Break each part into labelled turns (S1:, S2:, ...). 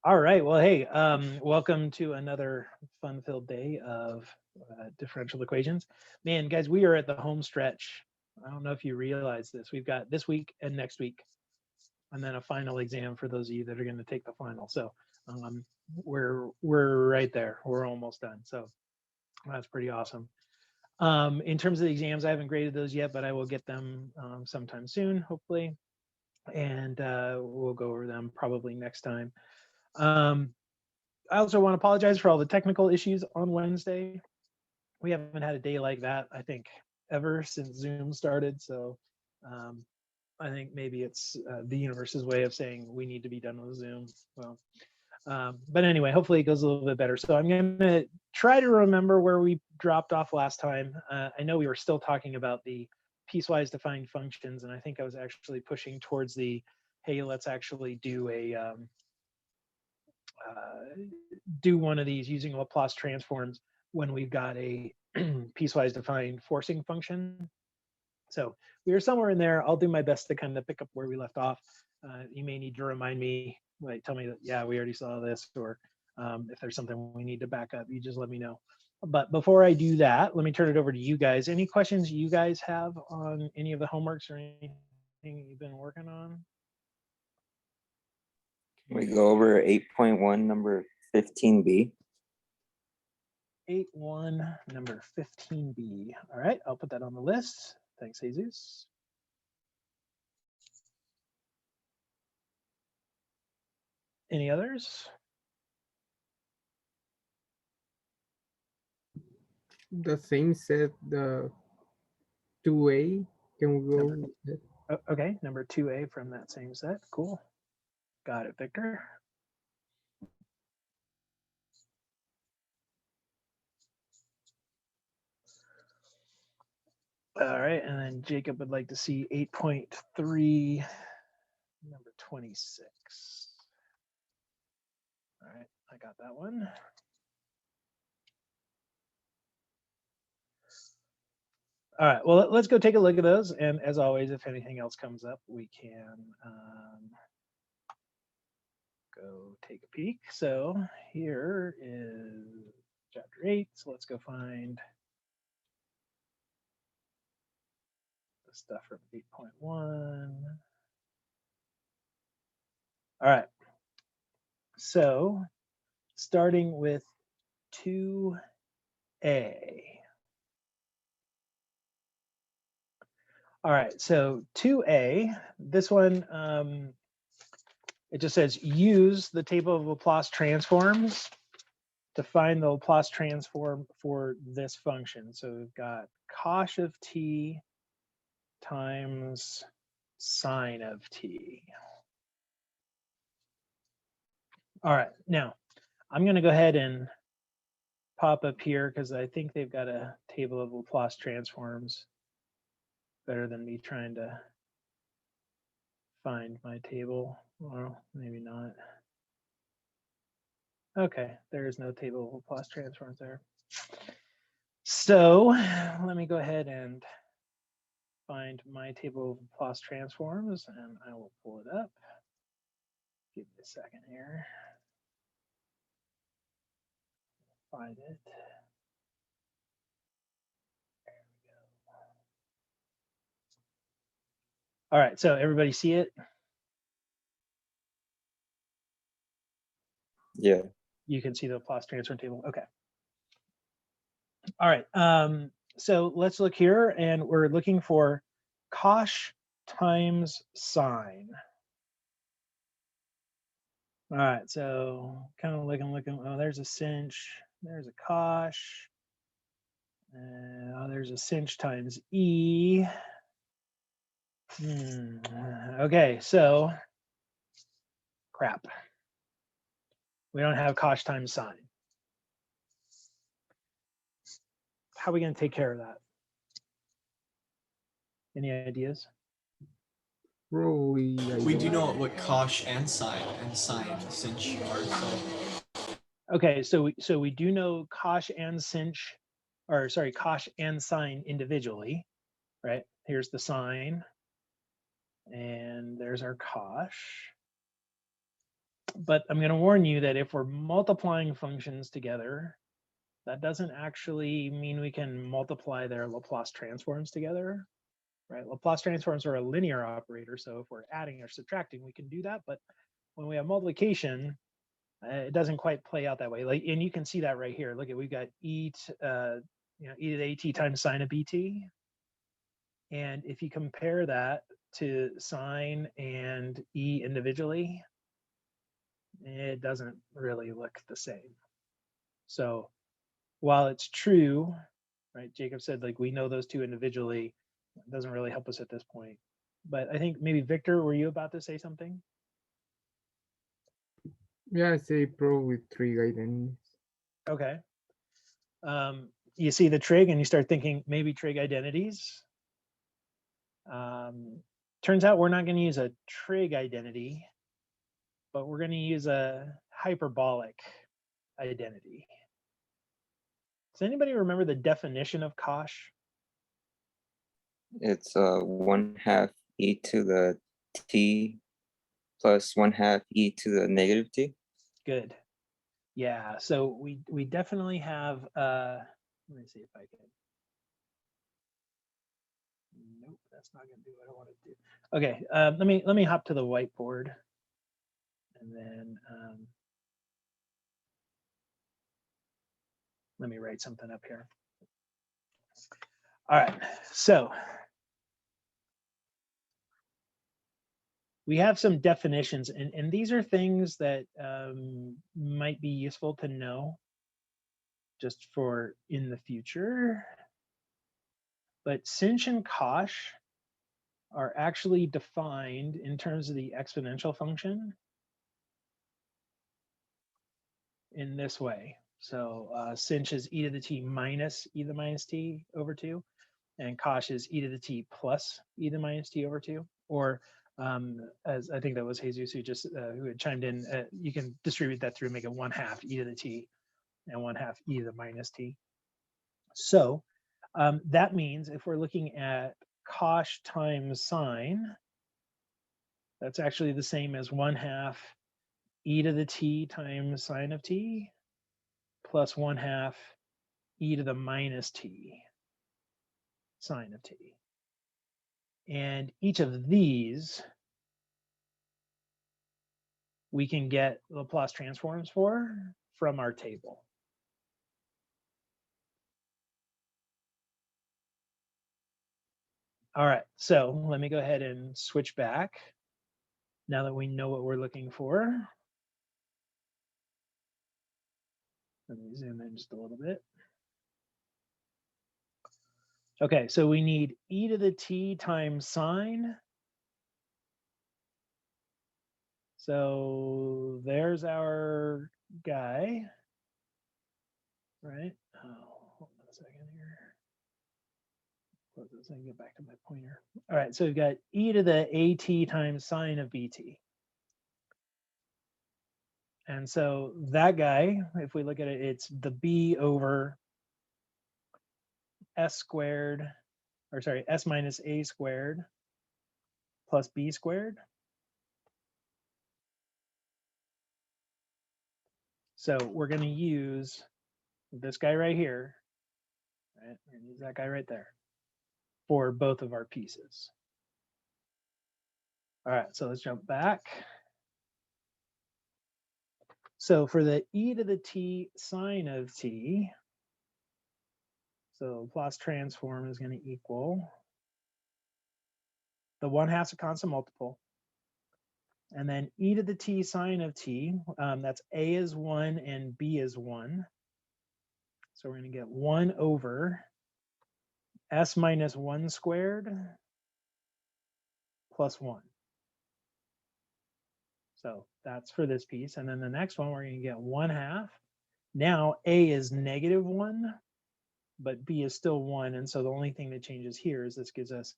S1: All right. Well, hey, welcome to another fun-filled day of differential equations. Man, guys, we are at the home stretch. I don't know if you realize this. We've got this week and next week, and then a final exam for those of you that are going to take the final. So we're right there. We're almost done. So that's pretty awesome. In terms of the exams, I haven't graded those yet, but I will get them sometime soon, hopefully, and we'll go over them probably next time. I also want to apologize for all the technical issues on Wednesday. We haven't had a day like that, I think, ever since Zoom started. So um, I think maybe it's the universe's way of saying we need to be done with Zoom. Well, but anyway, hopefully it goes a little bit better. So I'm going to try to remember where we dropped off last time. I know we were still talking about the piecewise defined functions, and I think I was actually pushing towards the, hey, let's actually do a do one of these using Laplace transforms when we've got a piecewise defined forcing function. So we are somewhere in there. I'll do my best to kind of pick up where we left off. You may need to remind me, like tell me that, yeah, we already saw this, or if there's something we need to back up, you just let me know. But before I do that, let me turn it over to you guys. Any questions you guys have on any of the homeworks or anything you've been working on?
S2: Can we go over 8.1, number 15b?
S1: 8.1, number 15b. All right, I'll put that on the list. Thanks, Jesus. Any others?
S3: The same set, the 2A. Can we
S1: Number,
S3: go?
S1: okay, number 2A from that same set. Cool. Got it, Victor. All right, and then Jacob would like to see 8.3, number 26. All right, I got that one. All right, well, let's go take a look at those. And as always, if anything else comes up, we can go take a peek. So here is chapter 8. So let's go find the stuff from 8.1. All right. So starting with 2A. All right, so 2A, this one, it just says use the table of Laplace transforms to find the Laplace transform for this function. So we've got cosh of t times sine of t. All right, now I'm going to go ahead and pop up here because I think they've got a table of Laplace transforms better than me trying to find my table. Well, maybe not. Okay, there is no table of Laplace transforms there. So let me go ahead and find my table of Laplace transforms, and I will pull it up. Give me a second here. Find it. There we go. All right, so everybody see it?
S2: Yeah.
S1: You can see the Laplace transform table. Okay. All right. So let's look here, and we're looking for cosh times sine. All right, so kind of looking. Oh, there's a sinh. There's a cosh. Oh, there's a sinh times e. Okay, so crap. We don't have cosh times sine. How are we going to take care of that? Any ideas?
S3: Probably.
S4: We do know what cosh and sine sinh are. So
S1: Okay, so we do know cosh and sinh, or sorry, cosh and sine individually, right? Here's the sine, and there's our cosh. But I'm going to warn you that if we're multiplying functions together, that doesn't actually mean we can multiply their Laplace transforms together, right? Laplace transforms are a linear operator, so if we're adding or subtracting, we can do that. But when we have multiplication, it doesn't quite play out that way. Like, and you can see that right here. Look at, we've got e to the at times sine of bt. And if you compare that to sine and e individually, it doesn't really look the same. So while it's true, right, Jacob said, like, we know those two individually, it doesn't really help us at this point. But I think maybe Victor, were you about to say something?
S3: Yeah, I say prove with trig identities.
S1: Okay. You see the trig and you start thinking maybe trig identities. Turns out we're not going to use a trig identity, but we're going to use a hyperbolic identity. Does anybody remember the definition of cosh?
S2: It's 1/2 e to the t plus 1/2 e to the negative t.
S1: Good. Yeah, so we definitely have let me see if I can. Nope, that's not gonna do what I want to do. Okay, let me hop to the whiteboard, and then let me write something up here. All right, so we have some definitions, and these are things that might be useful to know just for in the future. But sinh and cosh are actually defined in terms of the exponential function in this way. So sinh is e to the t minus e to the minus t over 2, and cosh is e to the t plus e to the minus t over 2. Or as I think that was Jesus who just who had chimed in, you can distribute that through, make it 1/2 e to the t and 1/2 e to the minus t. So that means if we're looking at cosh times sine, that's actually the same as 1/2 e to the t times sine of t plus 1/2 e to the minus t sine of t. And each of these we can get Laplace transforms for from our table. All right, so let me go ahead and switch back now that we know what we're looking for. Let me zoom in just a little bit. Okay, so we need e to the t times sine. So there's our guy, right? Oh, hold on a second here. Close this and get back to my pointer. All right, so we've got e to the at times sine of bt. And so that guy, if we look at it, it's the b over s squared, or sorry, s minus a squared plus b squared. So we're going to use this guy right here, right? We're going to use that guy right there for both of our pieces. All right, so let's jump back. So for the e to the t sine of t, so Laplace transform is going to equal the 1/2 a constant multiple, and then e to the t sine of t, that's a is 1 and b is 1. So we're going to get 1 over s minus 1 squared plus 1. So that's for this piece. And then the next one, we're going to get 1/2. Now a is -1, but b is still 1. And so the only thing that changes here is this gives us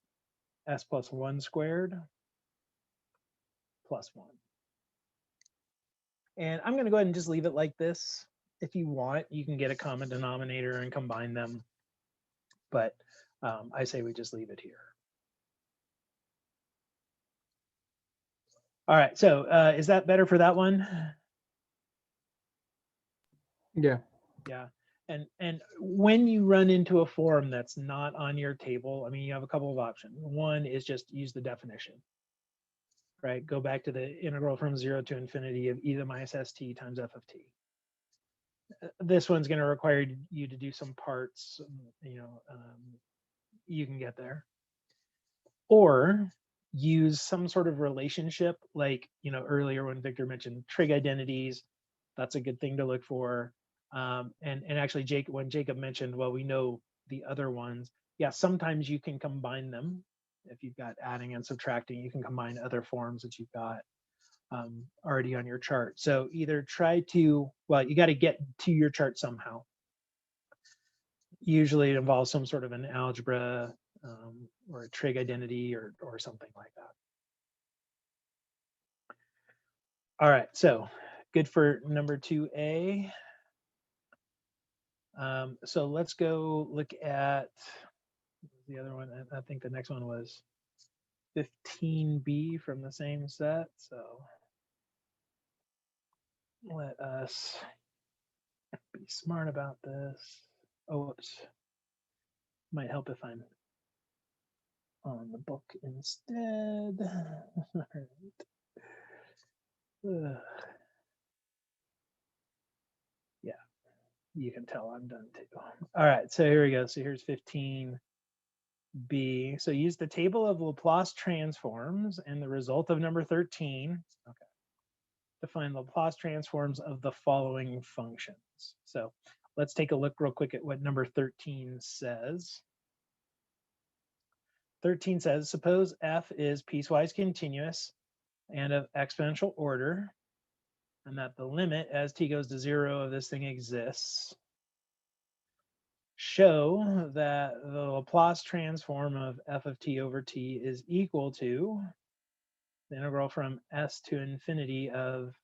S1: s plus 1 squared plus 1. And I'm going to go ahead and just leave it like this. If you want, you can get a common denominator and combine them. But I say we just leave it here. All right, so is that better for that one?
S3: Yeah.
S1: Yeah. And when you run into a form that's not on your table, I mean, you have a couple of options. One is just use the definition, right? Go back to the integral from 0 to infinity of e to the minus st times f of t. This one's going to require you to do some parts, you know, you can get there. Or use some sort of relationship, like, you know, earlier when Victor mentioned trig identities, that's a good thing to look for. And actually, when Jacob mentioned, well, we know the other ones, yeah, sometimes you can combine them. If you've got adding and subtracting, you can combine other forms that you've got already on your chart. So either try to, well, you got to get to your chart somehow. Usually it involves some sort of an algebra or a trig identity or something like that. All right, so good for number 2A. So let's go look at the other one. I think the next one was 15B from the same set. So let us be smart about this. Oh, whoops. Might help if I'm on the book instead. All right. Yeah, you can tell I'm done too. All right, so here we go. So here's 15B. So use the table of Laplace transforms and the result of number 13. Okay. To find Laplace transforms of the following functions. So let's take a look real quick at what number 13 says. 13 says, suppose f is piecewise continuous and of exponential order, and that the limit as t goes to 0 of this thing exists. Show that the Laplace transform of f of t over t is equal to the integral from s to infinity of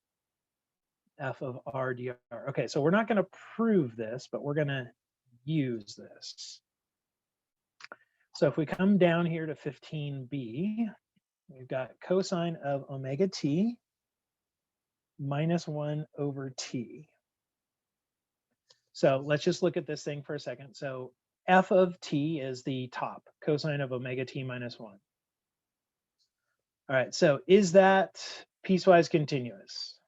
S1: f of r dr. Okay, so we're not going to prove this, but we're going to use this. So if we come down here to 15b, we've got cosine of omega t minus 1 over t. So let's just look at this thing for a second. So f of t is the top, cosine of omega t minus 1. All right, so is that piecewise continuous?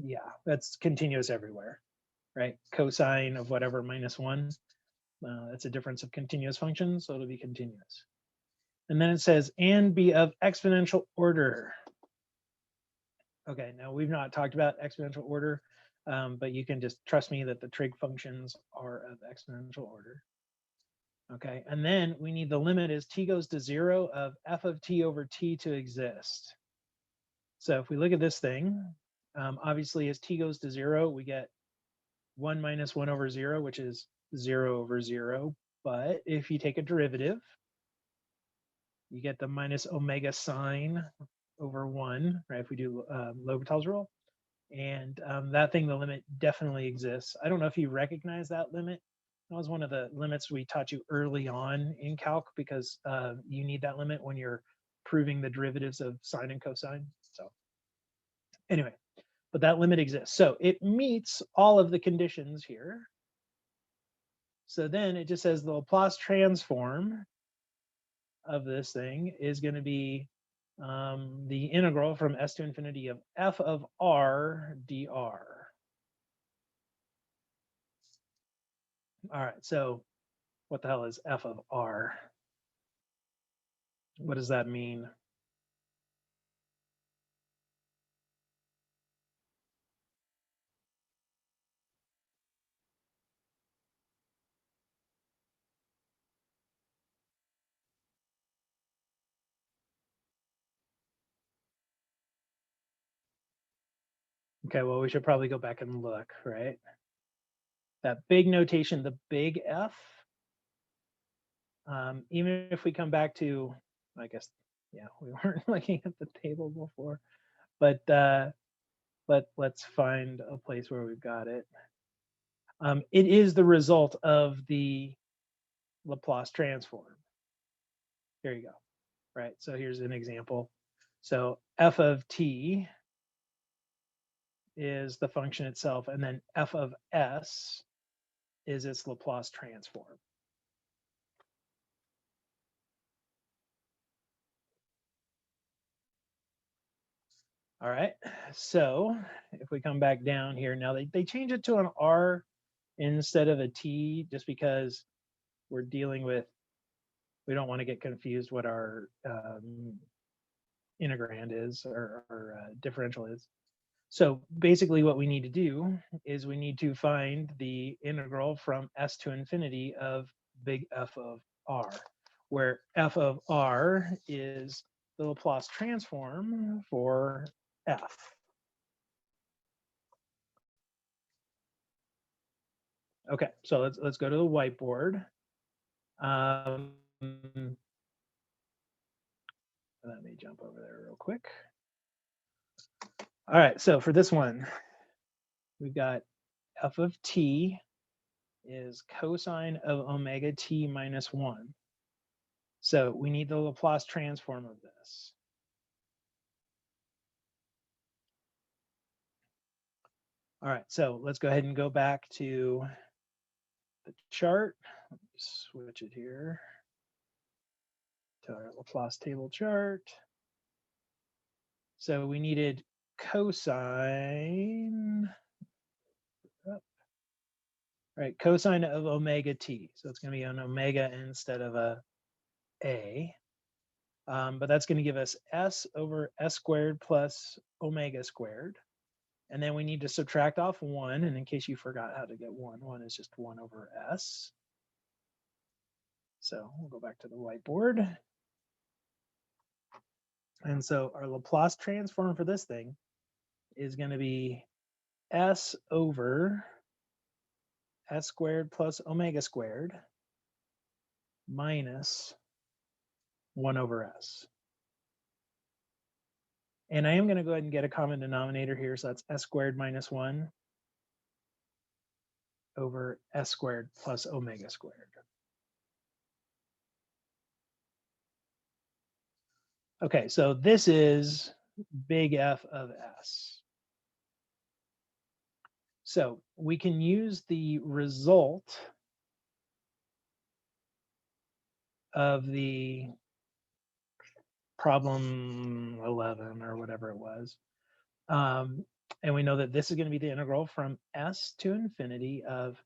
S1: Yeah, that's continuous everywhere, right? Cosine of whatever minus 1. That's a difference of continuous functions, so it'll be continuous. And then it says, and be of exponential order. Okay, now we've not talked about exponential order, but you can just trust me that the trig functions are of exponential order. Okay, and then we need the limit as t goes to 0 of f of t over t to exist. So if we look at this thing, obviously as t goes to 0, we get 1 minus 1 over 0, which is 0 over 0. But if you take a derivative, you get the minus omega sine over 1, right? If we do L'Hopital's rule. And that thing, the limit definitely exists. I don't know if you recognize that limit. That was one of the limits we taught you early on in calc, because you need that limit when you're proving the derivatives of sine and cosine. So anyway, but that limit exists. So it meets all of the conditions here. So then it just says the Laplace transform of this thing is going to be the integral from s to infinity of f of r dr. All right, so what the hell is f of r? What does that mean? Okay, well, we should probably go back and look, right? That big notation, the big F, even if we come back to, I guess, yeah, we weren't looking at the table before, but let's find a place where we've got it. It is the result of the Laplace transform. Here you go, right? So here's an example. So f of t is the function itself, and then f of s is its Laplace transform. All right, so if we come back down here, now they change it to an r instead of a t just because we're dealing with, we don't want to get confused what our integrand is or differential is. So basically what we need to do is we need to find the integral from s to infinity of big F of r, where f of r is the Laplace transform for f. Okay, so let's go to the whiteboard. Let me jump over there real quick. All right, so for this one, we've got f of t is cosine of omega t minus 1. So we need the Laplace transform of this. All right, so let's go ahead and go back to the chart. Let me switch it here to our Laplace table chart. So we needed cosine, right, cosine of omega t. So it's going to be an omega instead of a. But that's going to give us s over s squared plus omega squared. And then we need to subtract off 1. And in case you forgot how to get 1 is just 1 over s. So we'll go back to the whiteboard. And so our Laplace transform for this thing is going to be s over s squared plus omega squared minus 1 over s. And I am going to go ahead and get a common denominator here. So that's s squared minus 1 over s squared plus omega squared. Okay, so this is big F of s. So we can use the result of the problem 11 or whatever it was. And we know that this is going to be the integral from s to infinity of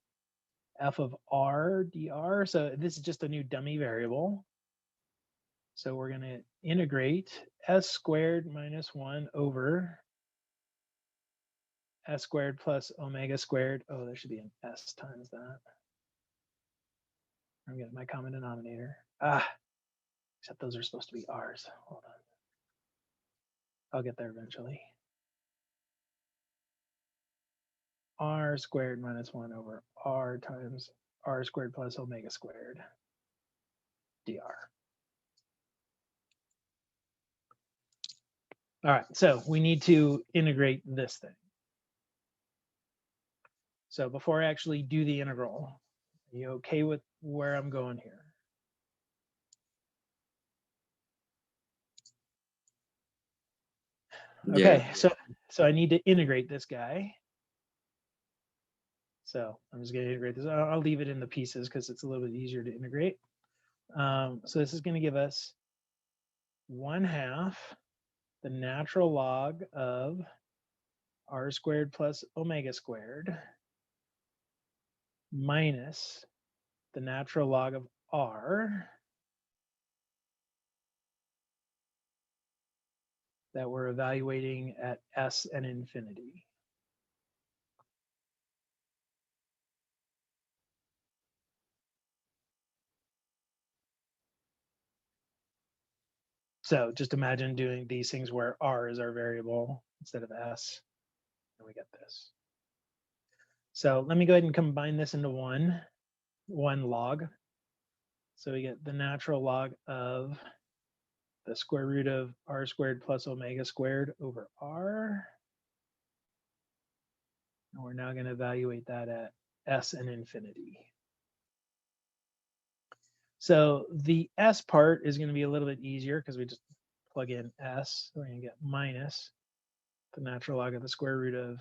S1: f of r dr. So this is just a new dummy variable. So we're going to integrate s squared minus 1 over s squared plus omega squared. Oh, there should be an s times that. I'm getting my common denominator. Except those are supposed to be r's. Hold on. I'll get there eventually. R squared minus 1 over r times r squared plus omega squared dr. All right, so we need to integrate this thing. So before I actually do the integral, are you okay with where I'm going here? Okay,
S2: Yeah.
S1: so I need to integrate this guy. So I'm just going to integrate this. I'll leave it in the pieces because it's a little bit easier to integrate. So this is going to give us 1/2 the natural log of r squared plus omega squared minus the natural log of r that we're evaluating at s and infinity. So just imagine doing these things where r is our variable instead of s, and we get this. So let me go ahead and combine this into one log. So we get the natural log of the square root of r squared plus omega squared over r. And we're now going to evaluate that at s and infinity. So the s part is going to be a little bit easier because we just plug in s, we're going to get minus the natural log of the square root of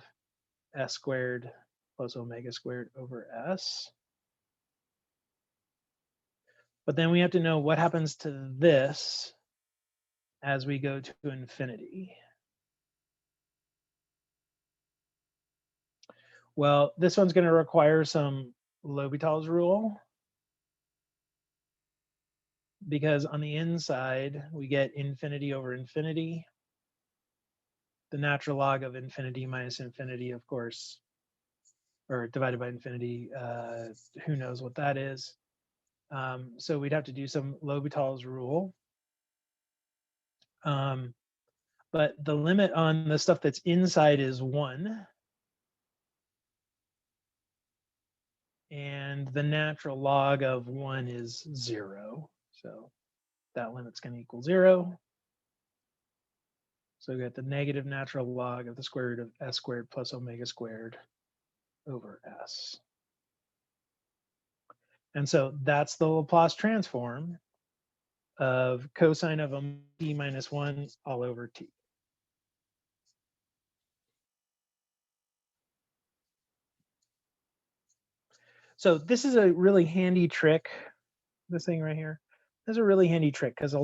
S1: s squared plus omega squared over s. But then we have to know what happens to this as we go to infinity. Well, this one's going to require some L'Hopital's rule, because on the inside, we get infinity over infinity. The natural log of infinity minus infinity, of course, or divided by infinity, who knows what that is. So we'd have to do some L'Hopital's rule. But the limit on the stuff that's inside is 1. And the natural log of 1 is 0. So that limit's going to equal 0. So we got the negative natural log of the square root of s squared plus omega squared over s. And so that's the Laplace transform of cosine of t minus 1 all over t. So this is a really handy trick, this thing right here. This is a really handy trick because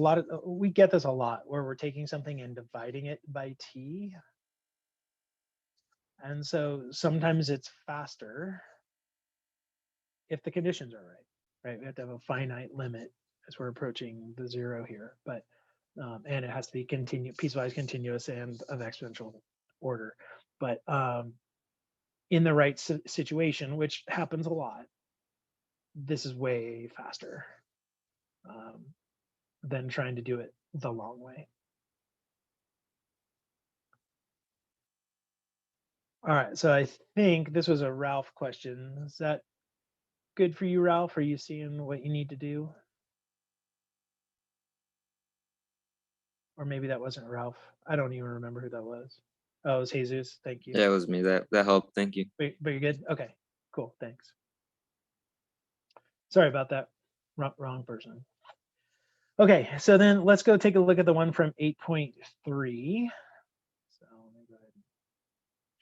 S1: we get this a lot where we're taking something and dividing it by t. And so sometimes it's faster if the conditions are right? We have to have a finite limit as we're approaching the 0 here, but and it has to be piecewise continuous and of exponential order. But in the right situation, which happens a lot, this is way faster than trying to do it the long way. All right, so I think this was a Ralph question. Is that good for you, Ralph? Are you seeing what you need to do? Or maybe that wasn't Ralph. I don't even remember who that was. Oh, it was Jesus. Thank you.
S2: Yeah, it was me. That helped. Thank you.
S1: But you're good? Okay, cool. Thanks. Sorry about that. Wrong person. Okay, so then let's go take a look at the one from 8.3. So let me go ahead and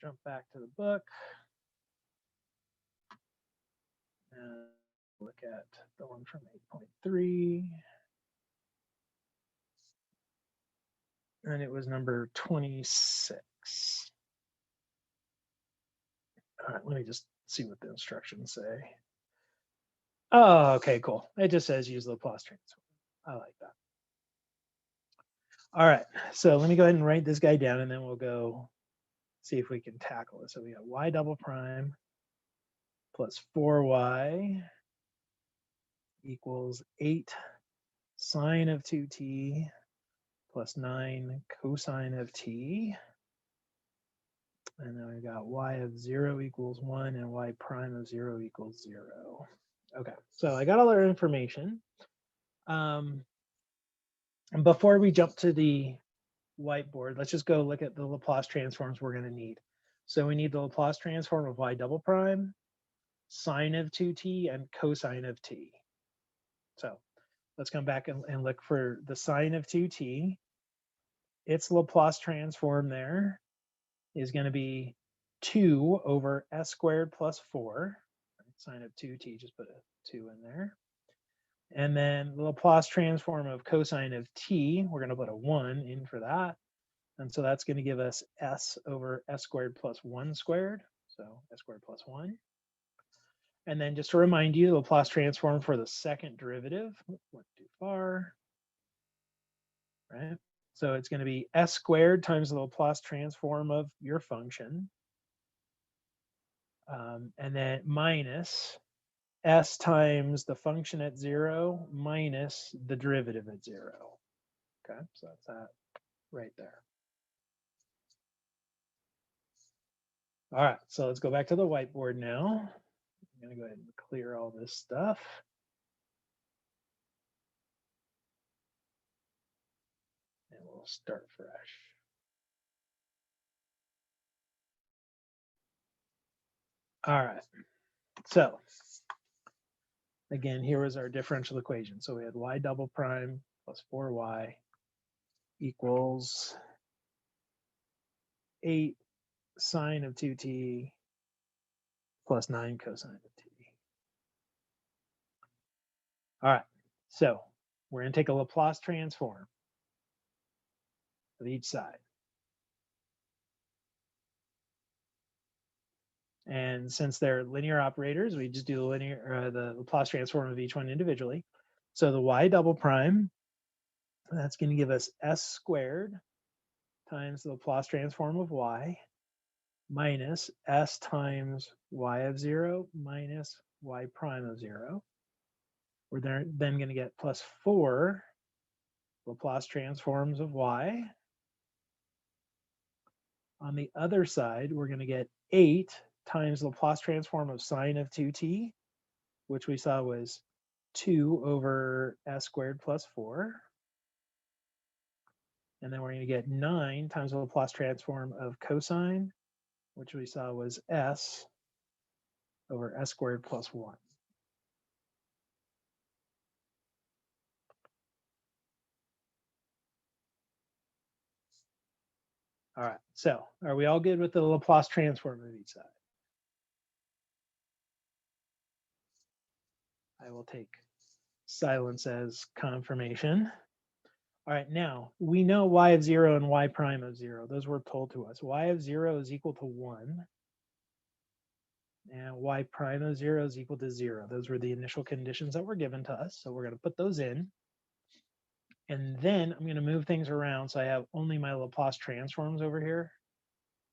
S1: jump back to the book. And look at the one from 8.3. And it was number 26. All right, let me just see what the instructions say. Oh, okay, cool. It just says use Laplace Transform. I like that. All right, so let me go ahead and write this guy down and then we'll go see if we can tackle it. So we got y double prime plus 4y equals 8 sine of 2t plus 9 cosine of t. And then we got y of 0 equals 1 and y prime of 0 equals 0. Okay, so I got all our information. And before we jump to the whiteboard, let's just go look at the Laplace transforms we're going to need. So we need the Laplace transform of y double prime, sine of 2t, and cosine of t. So let's come back and look for the sine of 2t. Its Laplace transform there is going to be 2 over s squared plus 4. Sine of 2t, just put a 2 in there. And then the Laplace transform of cosine of t, we're going to put a 1 in for that. And so that's going to give us s over s squared plus 1 squared. So s squared plus 1. And then just to remind you, the Laplace transform for the second derivative, went too far, right? So it's going to be s squared times the Laplace transform of your function. And then minus s times the function at 0 minus the derivative at 0. Okay, so that's that right there. All right, so let's go back to the whiteboard now. I'm going to go ahead and clear all this stuff. And we'll start fresh. All right, so again, here was our differential equation. So we had y double prime plus 4y equals 8 sine of 2t plus 9 cosine of t. All right, so we're going to take a Laplace transform of each side. And since they're linear operators, we just do the Laplace transform of each one individually. So the y double prime, that's going to give us s squared times the Laplace transform of y minus s times y of 0 minus y prime of 0. We're then going to get plus 4 Laplace transforms of y. On the other side, we're going to get 8 times Laplace transform of sine of 2t, which we saw was 2 over s squared plus 4. And then we're going to get 9 times the Laplace transform of cosine, which we saw was s over s squared plus 1. All right, so are we all good with the Laplace transform of each side? I will take silence as confirmation. All right, now we know y of 0 and y prime of 0. Those were told to us. Y of 0 is equal to 1. And y prime of 0 is equal to 0. Those were the initial conditions that were given to us. So we're going to put those in. And then I'm going to move things around so I have only my Laplace transforms over here.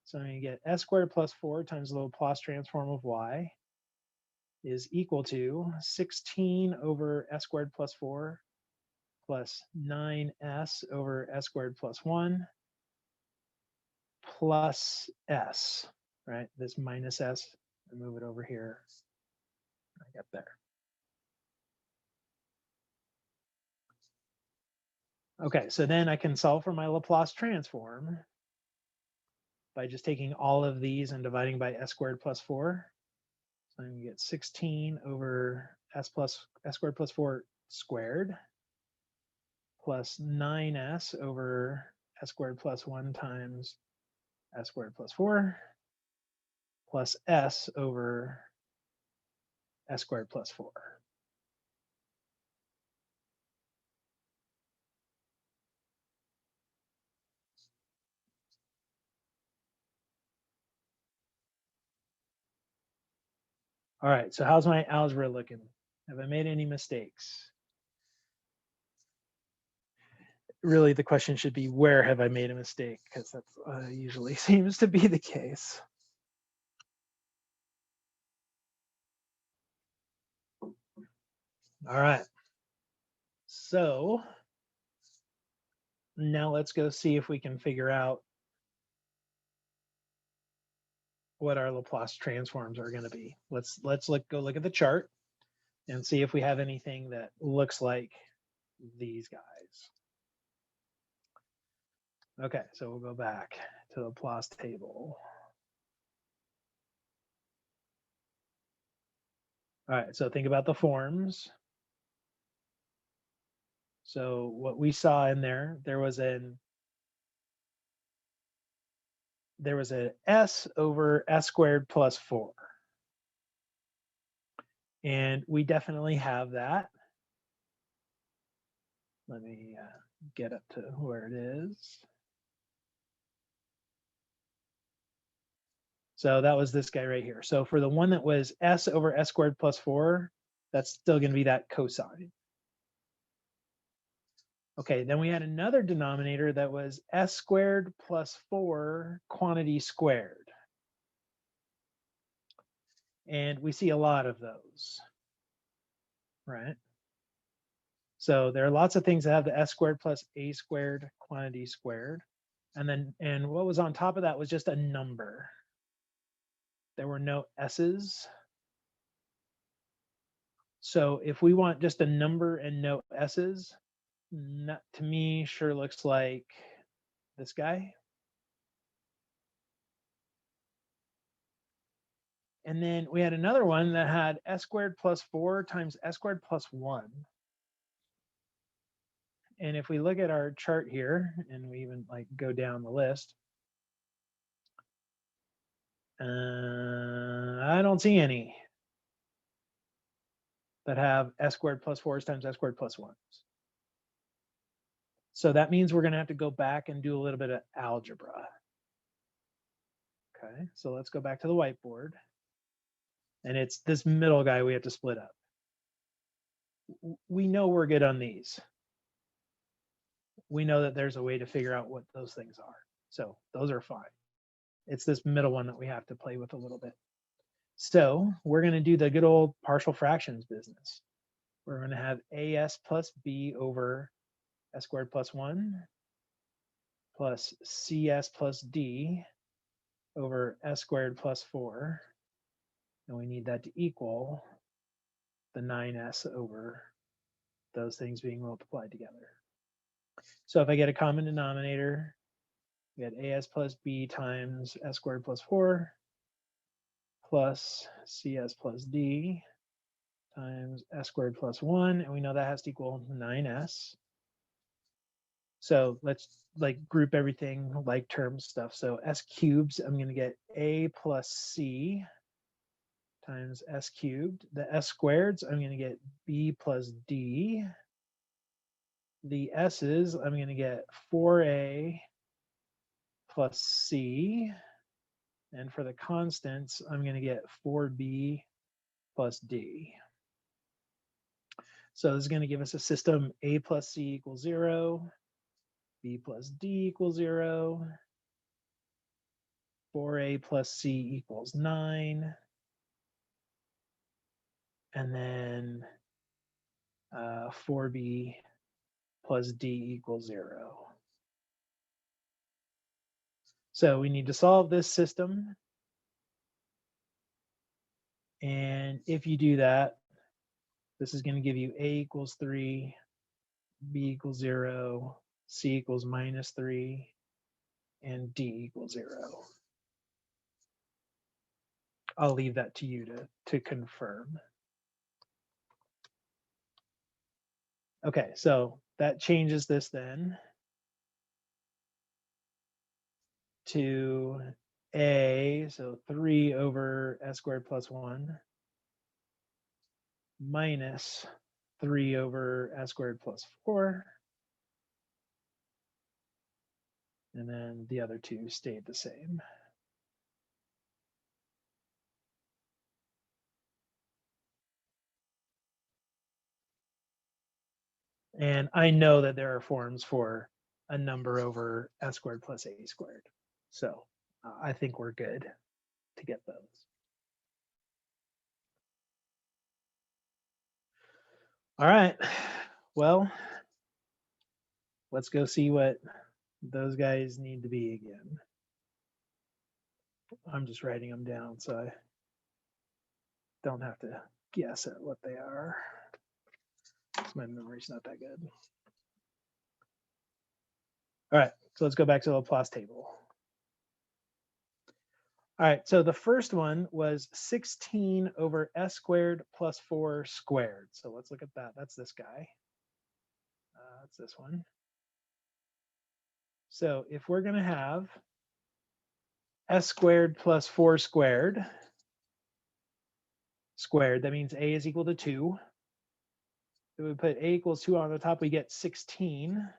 S1: So I'm going to get s squared plus 4 times the Laplace transform of y is equal to 16 over s squared plus 4 plus 9s over s squared plus 1 plus s, right? This minus s, I move it over here. I get there. Okay, so then I can solve for my Laplace transform by just taking all of these and dividing by s squared plus 4. So I'm going to get 16 over s squared plus 4 squared plus 9s over s squared plus 1 times s squared plus 4 plus s over s squared plus 4. All right, so how's my algebra looking? Have I made any mistakes? Really, the question should be, where have I made a mistake? Because that usually seems to be the case. All right. So now let's go see if we can figure out what our Laplace transforms are going to be. Let's go look at the chart and see if we have anything that looks like these guys. Okay, so we'll go back to the Laplace table. All right, so think about the forms. So what we saw in there was an s over s squared plus 4. And we definitely have that. Let me get up to where it is. So that was this guy right here. So for the one that was s over s squared plus 4, that's still going to be that cosine. Okay, then we had another denominator that was s squared plus 4 quantity squared. And we see a lot of those, right? So there are lots of things that have the s squared plus a squared quantity squared. And what was on top of that was just a number. There were no s's. So if we want just a number and no s's, that to me sure looks like this guy. And then we had another one that had s squared plus 4 times s squared plus 1. And if we look at our chart here, and we even like go down the list, I don't see any that have s squared plus 4s times s squared plus 1s. So that means we're going to have to go back and do a little bit of algebra. Okay, so let's go back to the whiteboard. And it's this middle guy we have to split up. We know we're good on these. We know that there's a way to figure out what those things are. So those are fine. It's this middle one that we have to play with a little bit. So we're going to do the good old partial fractions business. We're going to have as plus b over s squared plus 1 plus cs plus d over s squared plus 4. And we need that to equal the 9s over those things being multiplied together. So if I get a common denominator, we get as plus b times s squared plus 4 plus cs plus d times s squared plus 1, and we know that has to equal 9s. So let's like group everything like term stuff. So s cubes, I'm going to get a plus c times s cubed. The s squareds, I'm going to get b plus d. The s's, I'm going to get 4a plus c. And for the constants, I'm going to get 4b plus d. So this is going to give us a system a plus c equals 0, b plus d equals 0, 4a plus c equals 9, and then 4b plus d equals 0. So we need to solve this system. And if you do that, this is going to give you a equals 3, b equals 0, c equals minus 3, and d equals 0. I'll leave that to you to confirm. Okay, so that changes this then to a, so 3 over s squared plus 1 minus 3 over s squared plus 4. And then the other two stayed the same. And I know that there are forms for a number over s squared plus a squared. So I think we're good to get those. All right, well, let's go see what those guys need to be again. I'm just writing them down so I don't have to guess at what they are. My memory's not that good. All right, so let's go back to the Laplace table. All right, so the first one was 16 over s squared plus 4 squared. So let's look at that. That's this guy. That's this one. So if we're going to have s squared plus 4 squared, that means a is equal to 2. If we put a equals 2 on the top, we get 16.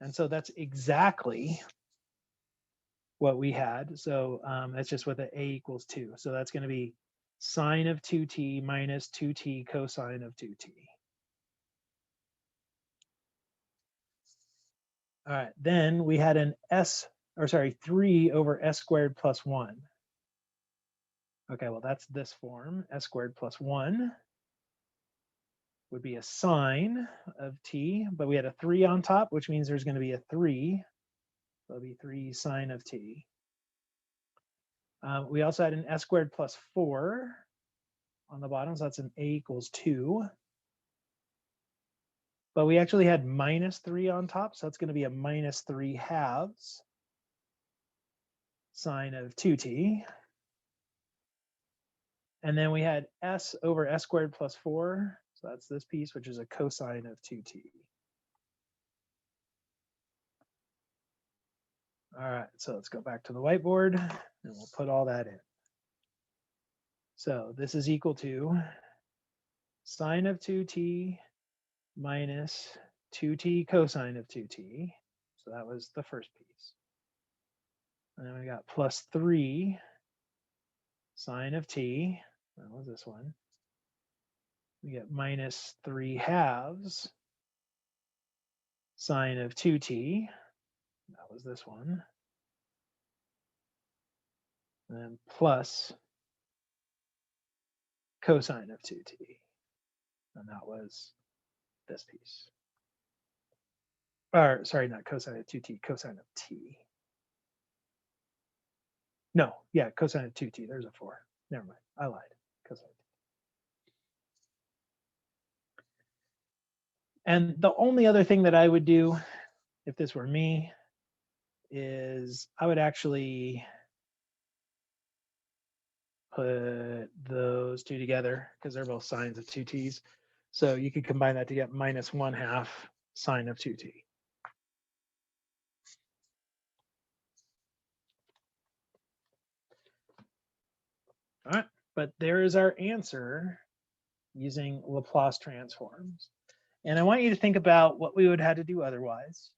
S1: And so that's exactly what we had. So that's just what the a equals 2. So that's going to be sine of 2t minus 2t cosine of 2t. All right, then we had an 3 over s squared plus 1. Okay, well, that's this form. S squared plus 1 would be a sine of t, but we had a 3 on top, which means there's going to be a 3. So it'll be 3 sine of t. We also had an s squared plus 4 on the bottom, so that's an a equals 2. But we actually had minus 3 on top, so that's going to be a minus 3 halves sine of 2t. And then we had s over s squared plus 4. So that's this piece, which is a cosine of 2t. All right, so let's go back to the whiteboard and we'll put all that in. So this is equal to sine of 2t minus 2t cosine of 2t. So that was the first piece. And then we got plus 3 sine of t. That was this one. We get minus 3 halves sine of 2t. That was this one. And then plus cosine of 2t. And that was this piece. Or sorry, not cosine of 2t, cosine of t. No, yeah, cosine of 2t. There's a 4. Never mind. I lied. Cosine of t. And the only other thing that I would do if this were me is I would actually put those two together because they're both sines of 2t's. So you could combine that to get minus 1/2 sine of 2t. All right, but there is our answer using Laplace transforms. And I want you to think about what we would have had to do otherwise.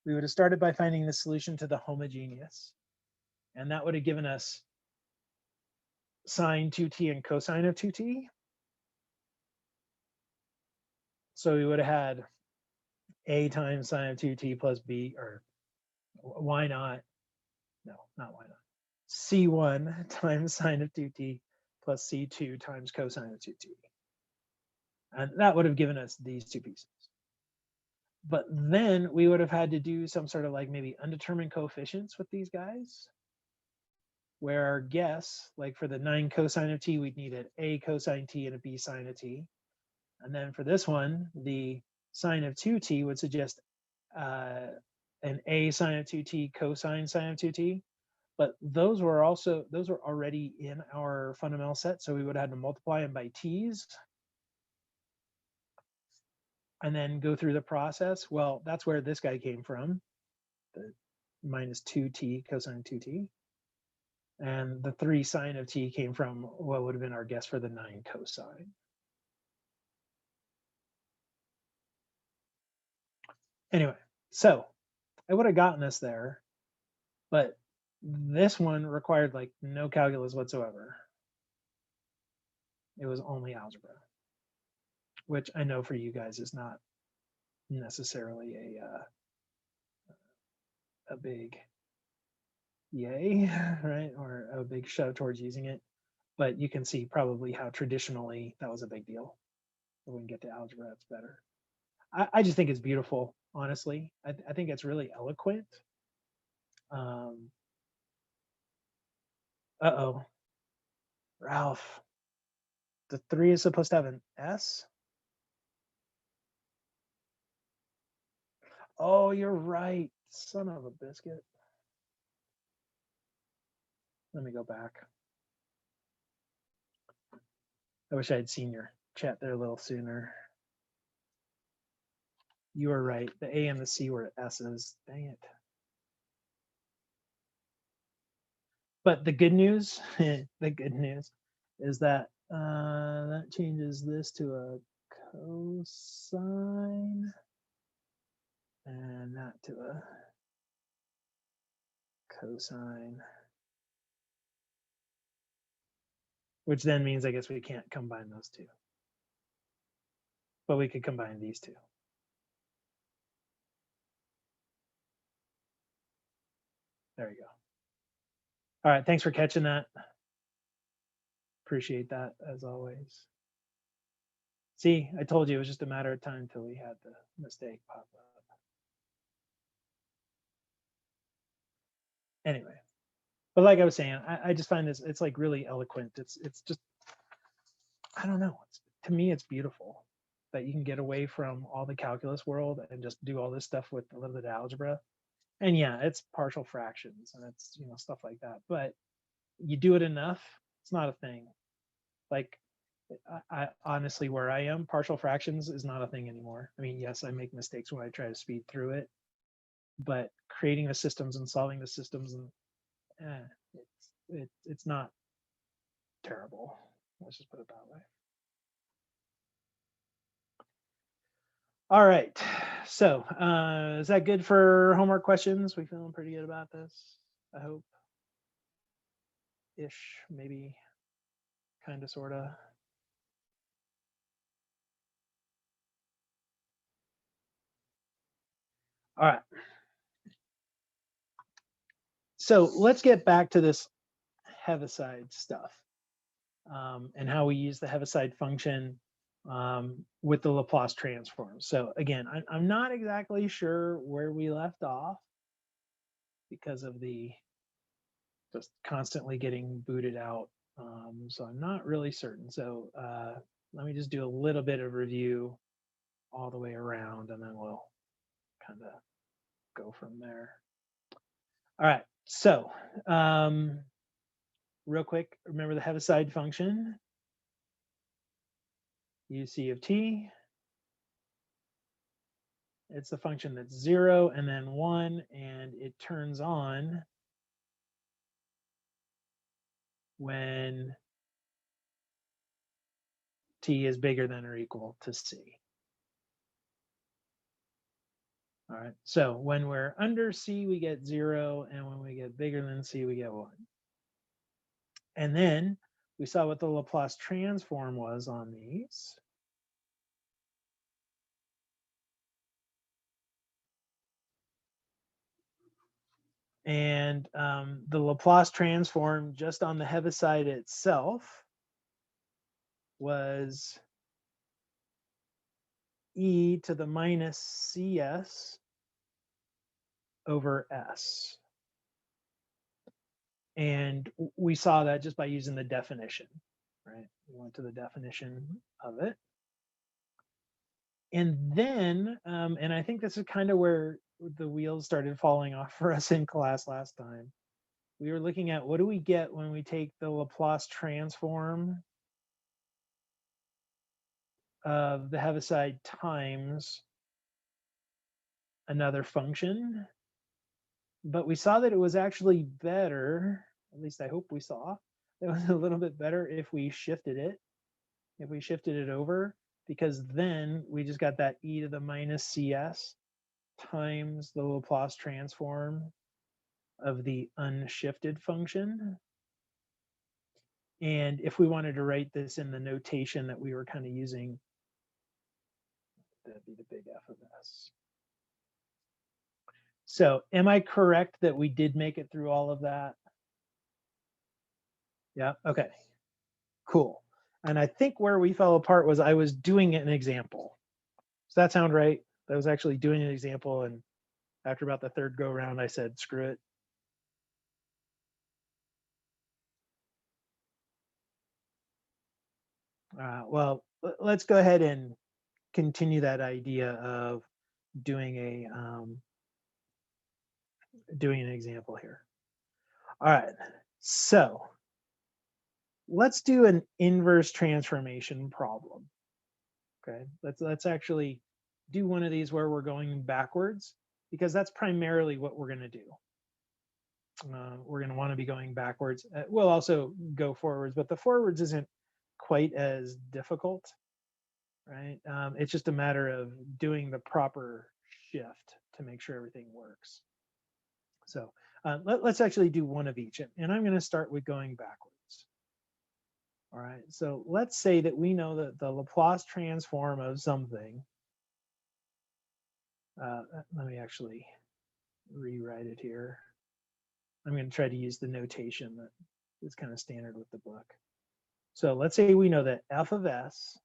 S1: We would have started by finding the solution to the homogeneous. And that would have given us sine 2t and cosine of 2t. So we would have had a times sine of 2t plus b, or why not? No, not why not. C1 times sine of 2t plus C2 times cosine of 2t. And that would have given us these two pieces. But then we would have had to do some sort of like maybe undetermined coefficients with these guys, where our guess, like for the 9 cosine of t, we'd need an a cosine t and a b sine of t. And then for this one, the sine of 2t would suggest an a sine of 2t cosine sine of 2t. But those were already in our fundamental set. So we would have had to multiply them by t's and then go through the process. Well, that's where this guy came from, the minus 2t cosine 2t. And the 3 sine of t came from what would have been our guess for the 9 cosine. Anyway, so I would have gotten us there, but this one required like no calculus whatsoever. It was only algebra, which I know for you guys is not necessarily a big yay, right? Or a big shove towards using it. But you can see probably how traditionally that was a big deal. When we get to algebra, it's better. I just think it's beautiful, honestly. I think it's really eloquent. Uh-oh. Ralph. The 3 is supposed to have an S? Oh, you're right. Son of a biscuit. Let me go back. I wish I had seen your chat there a little sooner. You were right. The A and the C were S's. Dang it. But the good news, the good news is that that changes this to a cosine and that to a cosine, which then means I guess we can't combine those two, but we could combine these two. There you go. All right, thanks for catching that. Appreciate that as always. See, I told you it was just a matter of time until we had the mistake pop up. Anyway, but like I was saying, I just find this, it's like really eloquent. It's just, I don't know. To me, it's beautiful that you can get away from all the calculus world and just do all this stuff with a little bit of algebra. And yeah, it's partial fractions and it's, you know, stuff like that. But you do it enough, it's not a thing. Like, I honestly, where I am, partial fractions is not a thing anymore. I mean, yes, I make mistakes when I try to speed through it, but creating the systems and solving the systems, and it's not terrible. Let's just put it that way. All right, so is that good for homework questions? We feeling pretty good about this, I hope. Ish, maybe, kind of, sort of. All right. So let's get back to this Heaviside stuff and how we use the Heaviside function with the Laplace transform. So again, I'm not exactly sure where we left off because of the just constantly getting booted out. So I'm not really certain. So let me just do a little bit of review all the way around, and then we'll kind of go from there. All right, so real quick, remember the Heaviside function, UC of t. It's the function that's 0 and then 1, and it turns on when t is bigger than or equal to c. All right, so when we're under c, we get 0, and when we get bigger than c, we get 1. And then we saw what the Laplace transform was on these. And the Laplace transform just on the Heaviside itself was e to the minus cs over s. And we saw that just by using the definition, right? We went to the definition of it. And then, and I think this is kind of where the wheels started falling off for us in class last time. We were looking at what do we get when we take the Laplace transform of the Heaviside times another function. But we saw that it was actually better, at least I hope we saw, it was a little bit better if we shifted it over, because then we just got that e to the minus cs times the Laplace transform of the unshifted function. And if we wanted to write this in the notation that we were kind of using, that'd be the big F of S. So am I correct that we did make it through all of that? Yeah, okay, cool. And I think where we fell apart was I was doing an example. Does that sound right? I was actually doing an example, and after about the third go round, I said, screw it. Well, let's go ahead and continue that idea of doing an example here. All right, so let's do an inverse transformation problem. Okay, let's actually do one of these where we're going backwards, because that's primarily what we're going to do. We're going to want to be going backwards. We'll also go forwards, but the forwards isn't quite as difficult, right? It's just a matter of doing the proper shift to make sure everything works. So let's actually do one of each, and I'm going to start with going backwards. All right, so let's say that we know that the Laplace transform of something, let me actually rewrite it here. I'm going to try to use the notation that is kind of standard with the book. So let's say we know that f of s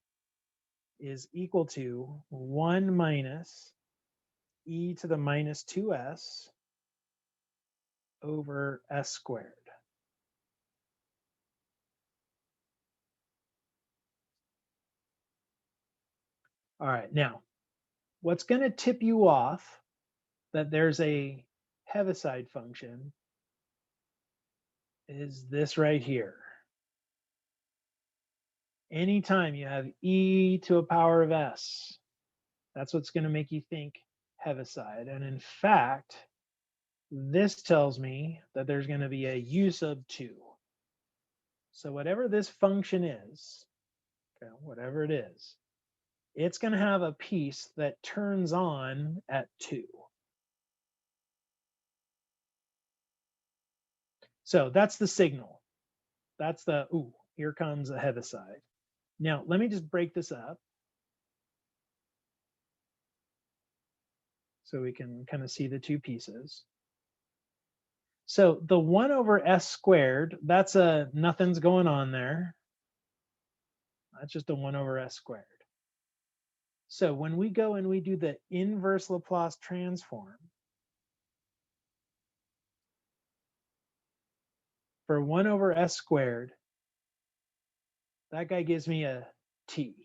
S1: is equal to 1 minus e to the minus 2s over s squared. All right, now, what's going to tip you off that there's a Heaviside function is this right here. Anytime you have e to a power of s, that's what's going to make you think Heaviside. And in fact, this tells me that there's going to be a u sub 2. So whatever this function is, okay, whatever it is, it's going to have a piece that turns on at 2. So that's the signal. That's the, ooh, here comes a Heaviside. Now, let me just break this up so we can kind of see the two pieces. So the 1 over s squared, that's a nothing's going on there. That's just a 1 over s squared. So when we go and we do the inverse Laplace transform, for 1 over s squared, that guy gives me a t.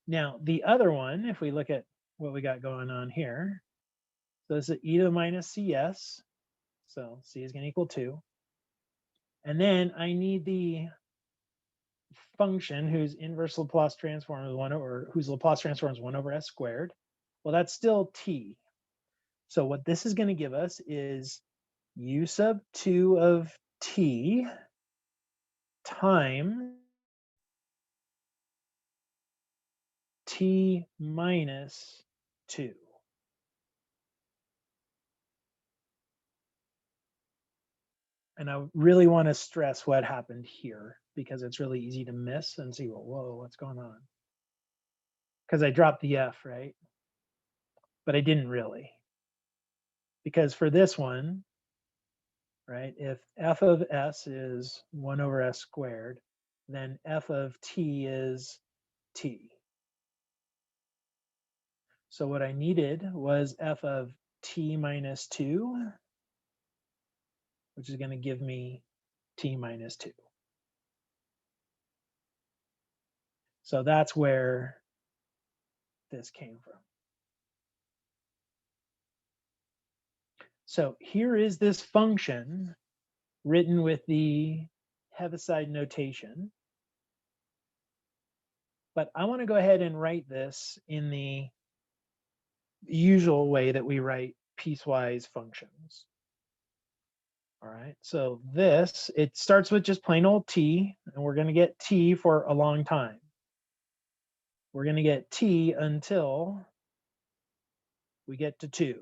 S1: Now, the other one, if we look at what we got going on here, so this is e to the minus cs, so c is going to equal 2. And then I need the function whose inverse Laplace transform is 1 over, whose Laplace transform is 1 over s squared. Well, that's still t. So what this is going to give us is u sub 2 of t times t minus 2. And I really want to stress what happened here because it's really easy to miss and see, well, whoa, what's going on? Because I dropped the f, right? But I didn't really. Because for this one, right, if f of s is 1 over s squared, then f of t is t. So what I needed was f of t minus 2, which is going to give me t minus 2. So that's where this came from. So here is this function written with the Heaviside notation. But I want to go ahead and write this in the usual way that we write piecewise functions. All right, so this, it starts with just plain old t, and we're going to get t for a long time. We're going to get t until we get to 2.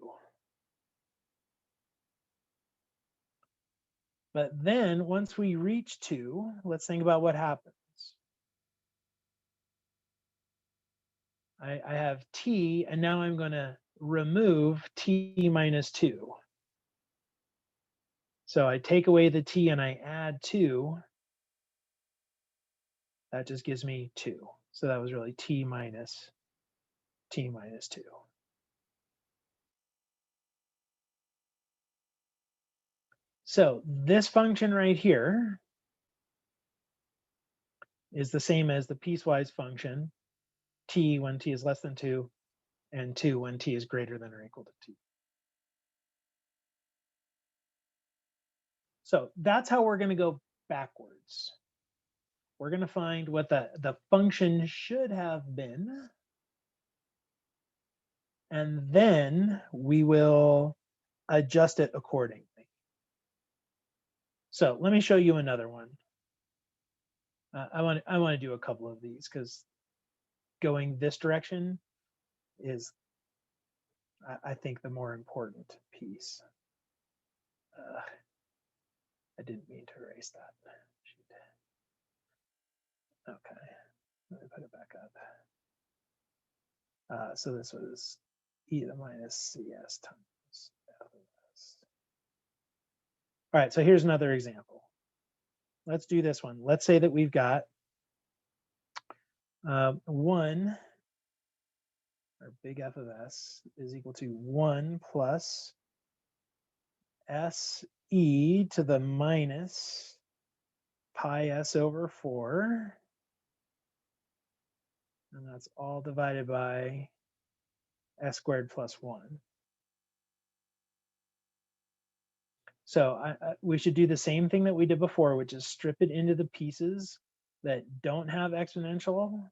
S1: But then once we reach 2, let's think about what happens. I have t, and now I'm going to remove t minus 2. So I take away the t and I add 2. That just gives me 2. So that was really t minus 2. So this function right here is the same as the piecewise function, t when t is less than 2, and 2 when t is greater than or equal to 2. So that's how we're going to go backwards. We're going to find what the function should have been, and then we will adjust it accordingly. So let me show you another one. I want to do a couple of these because going this direction is, I think, the more important piece. I didn't mean to erase that. Shoot. Okay, let me put it back up. So this was e to the minus cs times f of s. All right, so here's another example. Let's do this one. Let's say that we've got 1, or big F of s, is equal to 1 plus s e to the minus pi s over 4. And that's all divided by s squared plus 1. So we should do the same thing that we did before, which is strip it into the pieces that don't have exponential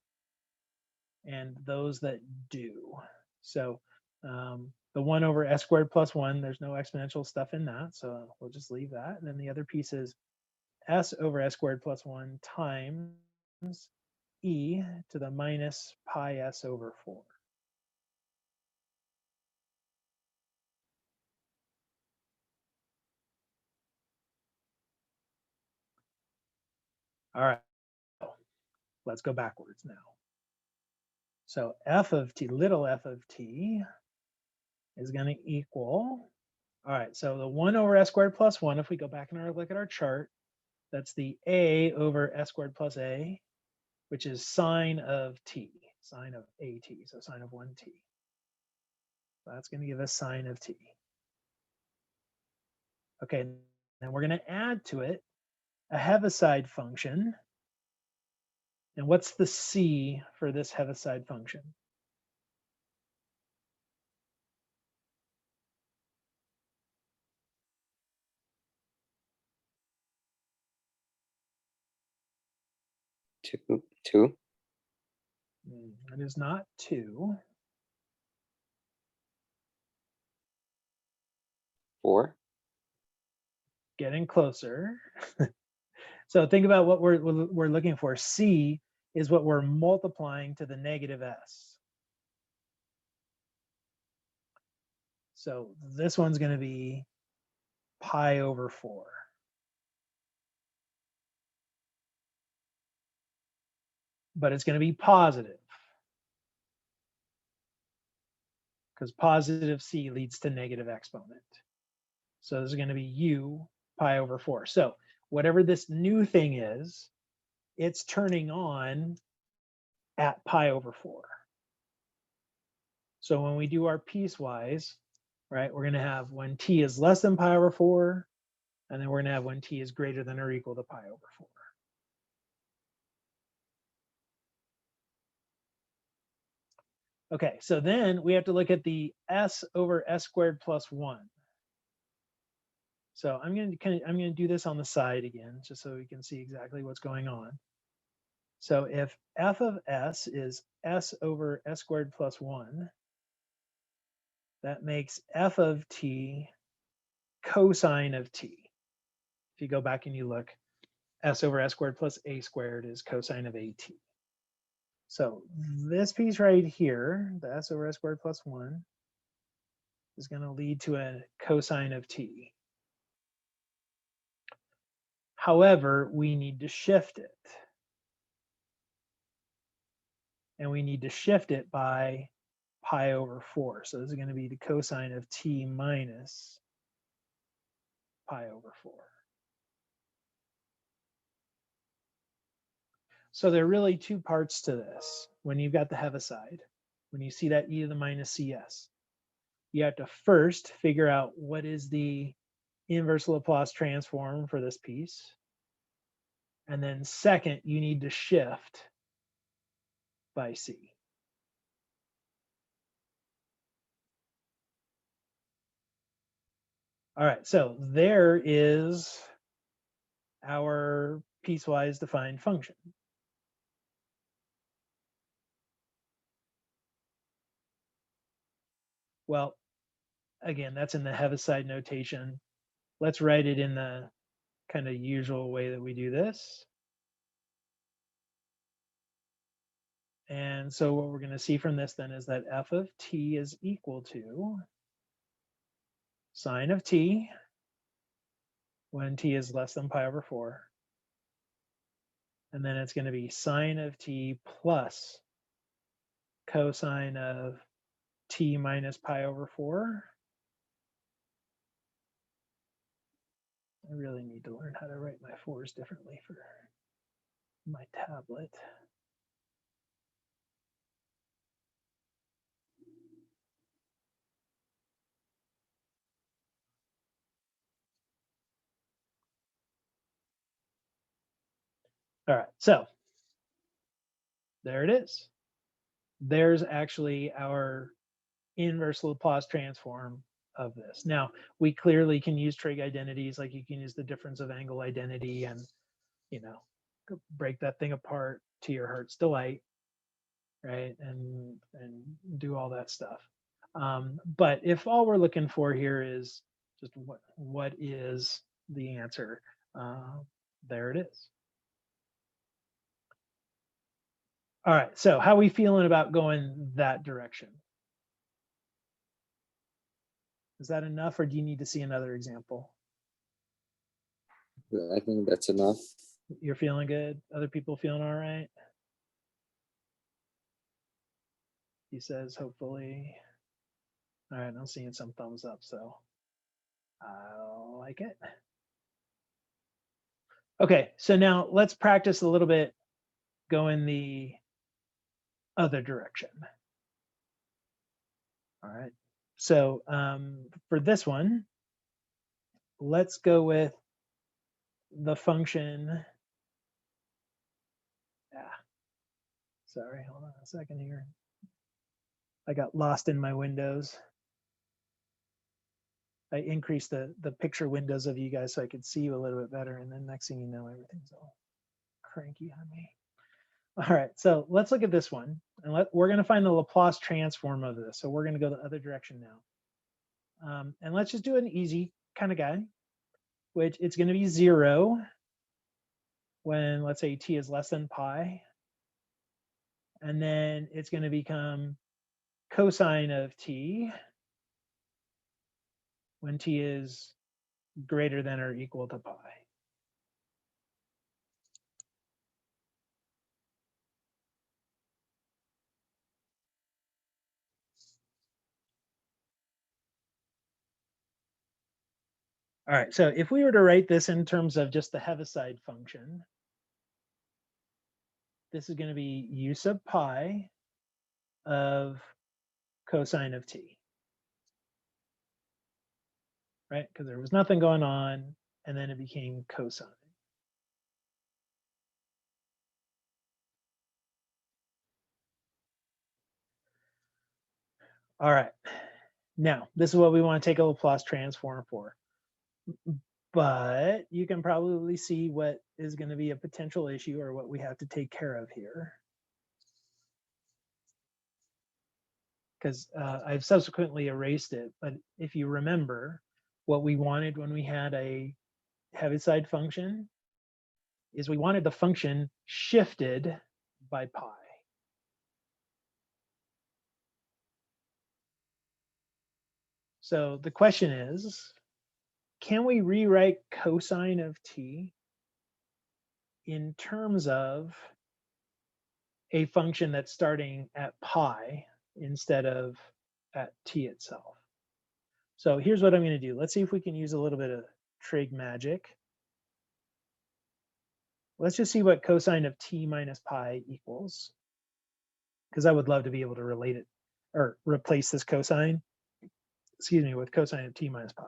S1: and those that do. So the 1 over s squared plus 1, there's no exponential stuff in that, so we'll just leave that. And then the other piece is s over s squared plus 1 times e to the minus pi s over 4. All right, let's go backwards now. So f of t, little f of t, is going to equal, all right, so the 1 over s squared plus 1, if we go back and look at our chart, that's the a over s squared plus a, which is sine of t, sine of at, so sine of 1t. So that's going to give us sine of t. Okay, then we're going to add to it a Heaviside function. And what's the c for this Heaviside function?
S2: Two.
S1: It is not 2.
S2: 4.
S1: Getting closer. So think about what we're looking for. C is what we're multiplying to the negative s. So this one's going to be pi over 4. But it's going to be positive, because positive c leads to negative exponent. So this is going to be u pi over 4. So whatever this new thing is, it's turning on at pi over 4. So when we do our piecewise, right, we're going to have when t is less than pi over 4, and then we're going to have when t is greater than or equal to pi over 4. Okay, so then we have to look at the s over s squared plus 1. So I'm going to do this on the side again, just so we can see exactly what's going on. So if f of s is s over s squared plus 1, that makes f of t cosine of t. If you go back and you look, s over s squared plus a squared is cosine of at. So this piece right here, the s over s squared plus 1, is going to lead to a cosine of t. However, we need to shift it. And we need to shift it by pi over 4. So this is going to be the cosine of t minus pi over 4. So there are really two parts to this. When you've got the Heaviside, when you see that e to the minus cs, you have to first figure out what is the inverse Laplace transform for this piece. And then second, you need to shift by c. All right, so there is our piecewise defined function. Well, again, that's in the Heaviside notation. Let's write it in the kind of usual way that we do this. And so what we're going to see from this then is that f of t is equal to sine of t when t is less than pi over 4. And then it's going to be sine of t plus cosine of t minus pi over 4. I really need to learn how to write my 4s differently for my tablet. All right, so there it is. There's actually our inverse Laplace transform of this. Now, we clearly can use trig identities, like you can use the difference of angle identity and, you know, break that thing apart to your heart's delight. right? And do all that stuff. But if all we're looking for here is just what is the answer, there it is. All right, so how are we feeling about going that direction? Is that enough, or do you need to see another example?
S2: I think that's enough.
S1: You're feeling good? Other people feeling all right? He says, hopefully. All right, I'm seeing some thumbs up, so I like it. Okay, so now let's practice a little bit going the other direction. All right, so for this one, let's go with the function. Sorry, hold on a second here. I got lost in my windows. I increased the picture windows of you guys so I could see you a little bit better, and then next thing you know, everything's all cranky on me. All right, so let's look at this one, and we're going to find the Laplace transform of this. So we're going to go the other direction now, and let's just do an easy kind of guy, which it's going to be 0 when, let's say, t is less than pi, and then it's going to become cosine of t when t is greater than or equal to pi. All right, so if we were to write this in terms of just the Heaviside function, this is going to be u sub pi of cosine of t, right? Because there was nothing going on, and then it became cosine. All right, now this is what we want to take a Laplace transform for. But you can probably see what is going to be a potential issue or what we have to take care of here. Because I've subsequently erased it, but if you remember, what we wanted when we had a Heaviside function is we wanted the function shifted by pi. So the question is, can we rewrite cosine of t in terms of a function that's starting at pi instead of at t itself? So here's what I'm going to do. Let's see if we can use a little bit of trig magic. Let's just see what cosine of t minus pi equals, because I would love to be able to relate it or replace this cosine, excuse me, with cosine of t minus pi.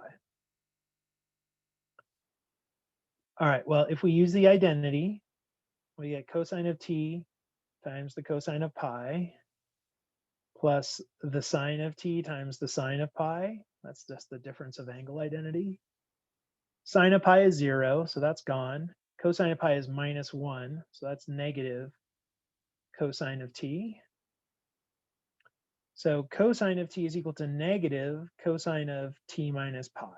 S1: All right, well, if we use the identity, we get cosine of t times the cosine of pi plus the sine of t times the sine of pi. That's just the difference of angle identity. Sine of pi is 0, so that's gone. Cosine of pi is -1, so that's negative cosine of t. So cosine of t is equal to negative cosine of t minus pi.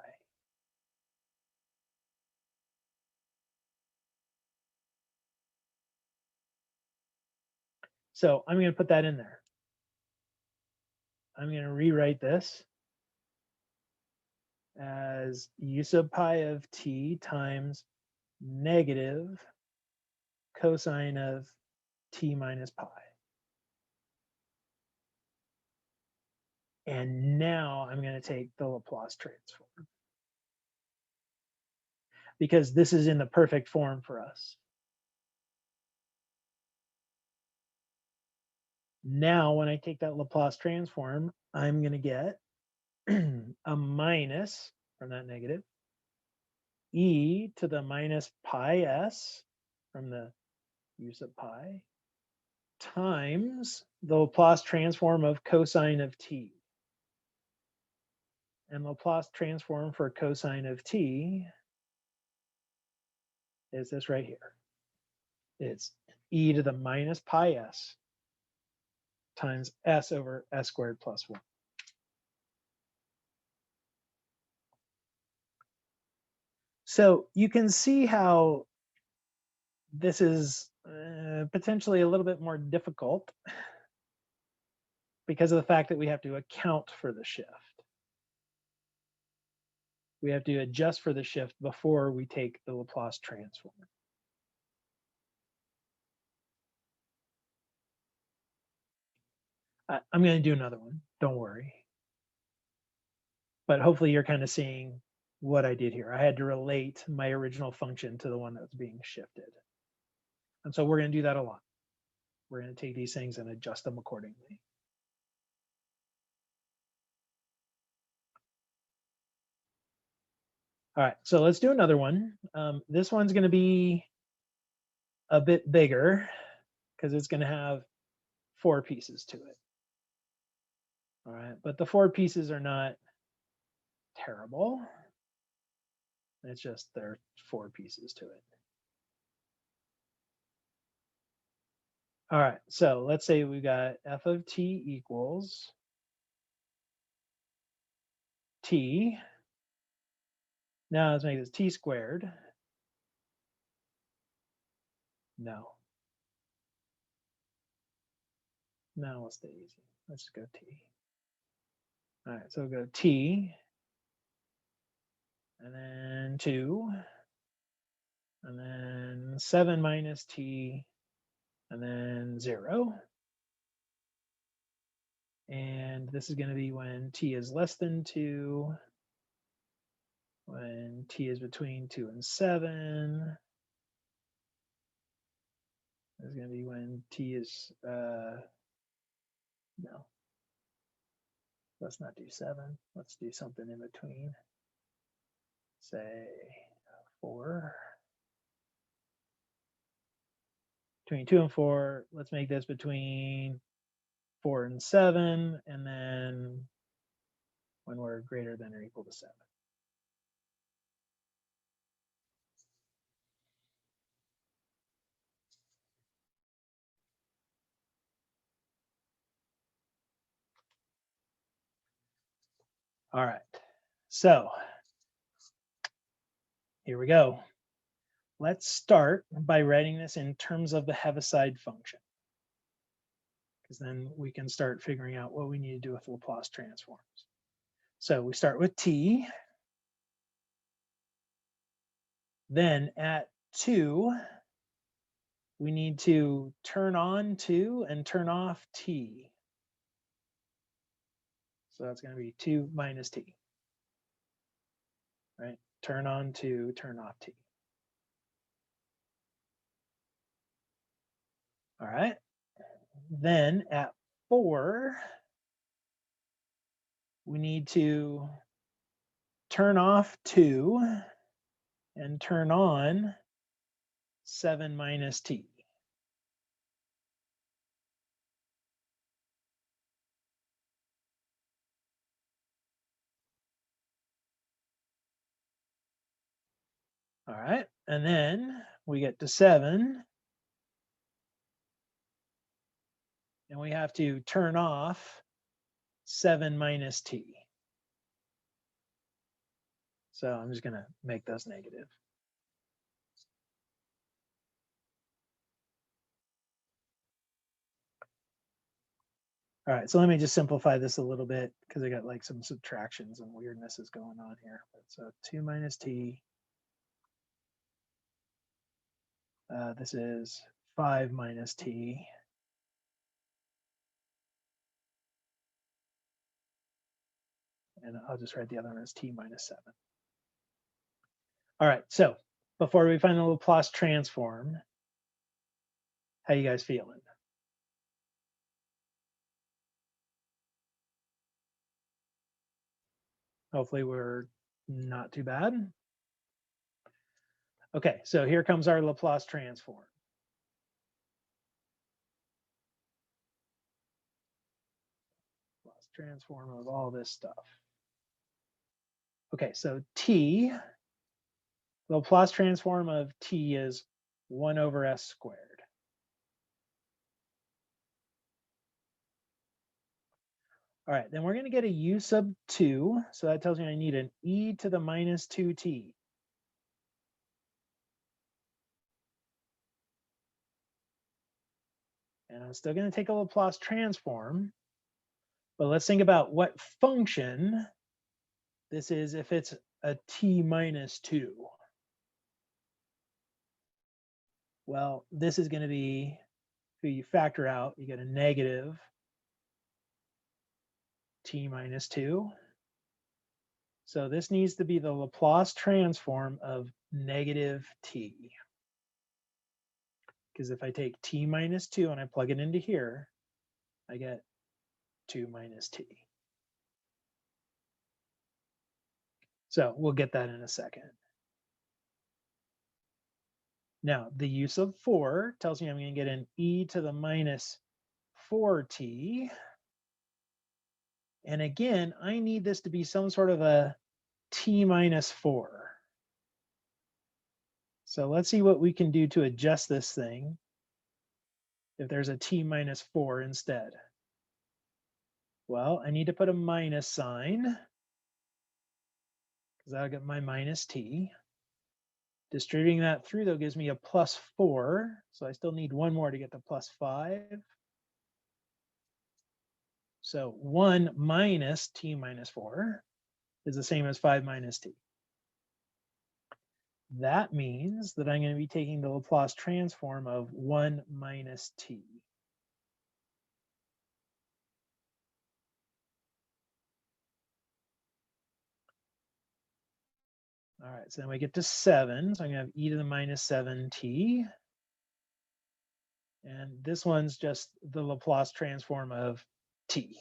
S1: So I'm going to put that in there. I'm going to rewrite this as u sub pi of t times negative cosine of t minus pi. And now I'm going to take the Laplace transform, because this is in the perfect form for us. Now, when I take that Laplace transform, I'm going to get a minus from that negative e to the minus pi s from the u sub pi times the Laplace transform of cosine of t. And Laplace transform for cosine of t is this right here. It's e to the minus pi s times s over s squared plus 1. So you can see how this is potentially a little bit more difficult because of the fact that we have to account for the shift. We have to adjust for the shift before we take the Laplace transform. I'm going to do another one, don't worry. But hopefully you're kind of seeing what I did here. I had to relate my original function to the one that was being shifted. And so we're going to do that a lot. We're going to take these things and adjust them accordingly. All right, so let's do another one. This one's going to be a bit bigger because it's going to have 4 pieces to it. All right, but the 4 pieces are not terrible. It's just there are 4 pieces to it. All right, so let's say we got f of t equals t. Now let's make this t squared. No. No, let's stay easy. Let's just go t. All right, so we'll go t, and then 2, and then 7 minus t, and then 0. And this is going to be when t is less than 2, when t is between 2 and 7. This is going to be when t is, no, let's not do 7. Let's do something in between. Say 4. Between 2 and 4, let's make this between 4 and 7, and then when we're greater than or equal to 7. All right, so here we go. Let's start by writing this in terms of the Heaviside function, because then we can start figuring out what we need to do with Laplace transforms. So we start with t. Then at 2, we need to turn on 2 and turn off t. So that's going to be 2 minus t. Right? Turn on 2, turn off t. All right. Then at 4, we need to turn off 2 and turn on 7 minus t. All right. And then we get to 7. And we have to turn off 7 minus t. So I'm just going to make those negative. All right, so let me just simplify this a little bit because I got like some subtractions and weirdnesses going on here. So 2 minus t. This is 5 minus t. And I'll just write the other one as t minus 7. All right, so before we find the Laplace transform, how you guys feeling? Hopefully we're not too bad. Okay, so here comes our Laplace transform. Laplace transform of all this stuff. Okay, so t, Laplace transform of t is 1 over s squared. All right, then we're going to get a u sub 2. So that tells me I need an e to the minus 2t. And I'm still going to take a Laplace transform. But let's think about what function this is if it's a t minus 2. Well, this is going to be, if you factor out, you get a negative t minus 2. So this needs to be the Laplace transform of negative t. Because if I take t minus 2 and I plug it into here, I get 2 minus t. So we'll get that in a second. Now, the use of 4 tells me I'm going to get an e to the minus 4t. And again, I need this to be some sort of a t minus 4. So let's see what we can do to adjust this thing if there's a t minus 4 instead. Well, I need to put a minus sign because I'll get my minus t. Distributing that through, though, gives me a plus 4. So I still need one more to get to plus 5. So 1 minus t minus 4 is the same as 5 minus t. That means that I'm going to be taking the Laplace transform of 1 minus t. All right, so then we get to 7. So I'm going to have e to the minus 7t. And this one's just the Laplace transform of t.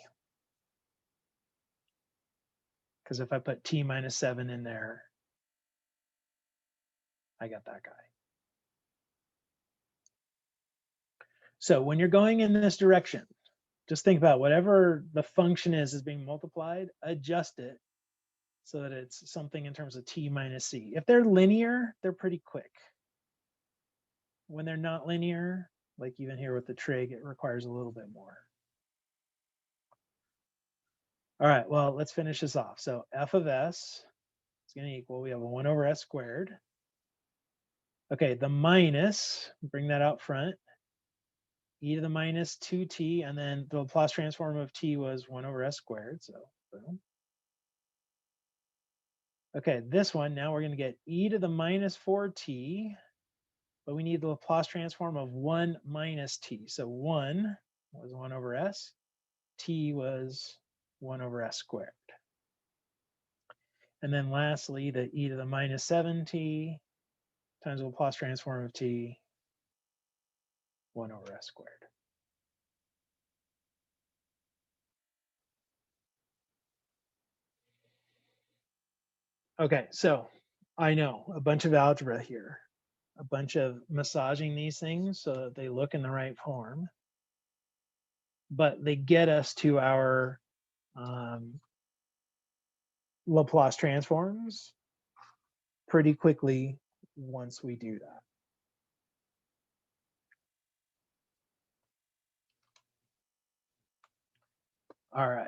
S1: Because if I put t minus 7 in there, I got that guy. So when you're going in this direction, just think about whatever the function is being multiplied, adjust it so that it's something in terms of t minus c. If they're linear, they're pretty quick. When they're not linear, like even here with the trig, it requires a little bit more. All right, well, let's finish this off. So f of s is going to equal, we have a 1 over s squared. Okay, the minus, bring that out front, e to the minus 2t, and then the Laplace transform of t was 1 over s squared, so boom. Okay, this one, now we're going to get e to the minus 4t, but we need the Laplace transform of 1 minus t. So 1 was 1 over s, t was 1 over s squared. And then lastly, the e to the minus 7t times the Laplace transform of t, 1 over s squared. Okay, so I know a bunch of algebra here, a bunch of massaging these things so that they look in the right form, but they get us to our Laplace transforms pretty quickly once we do that. All right,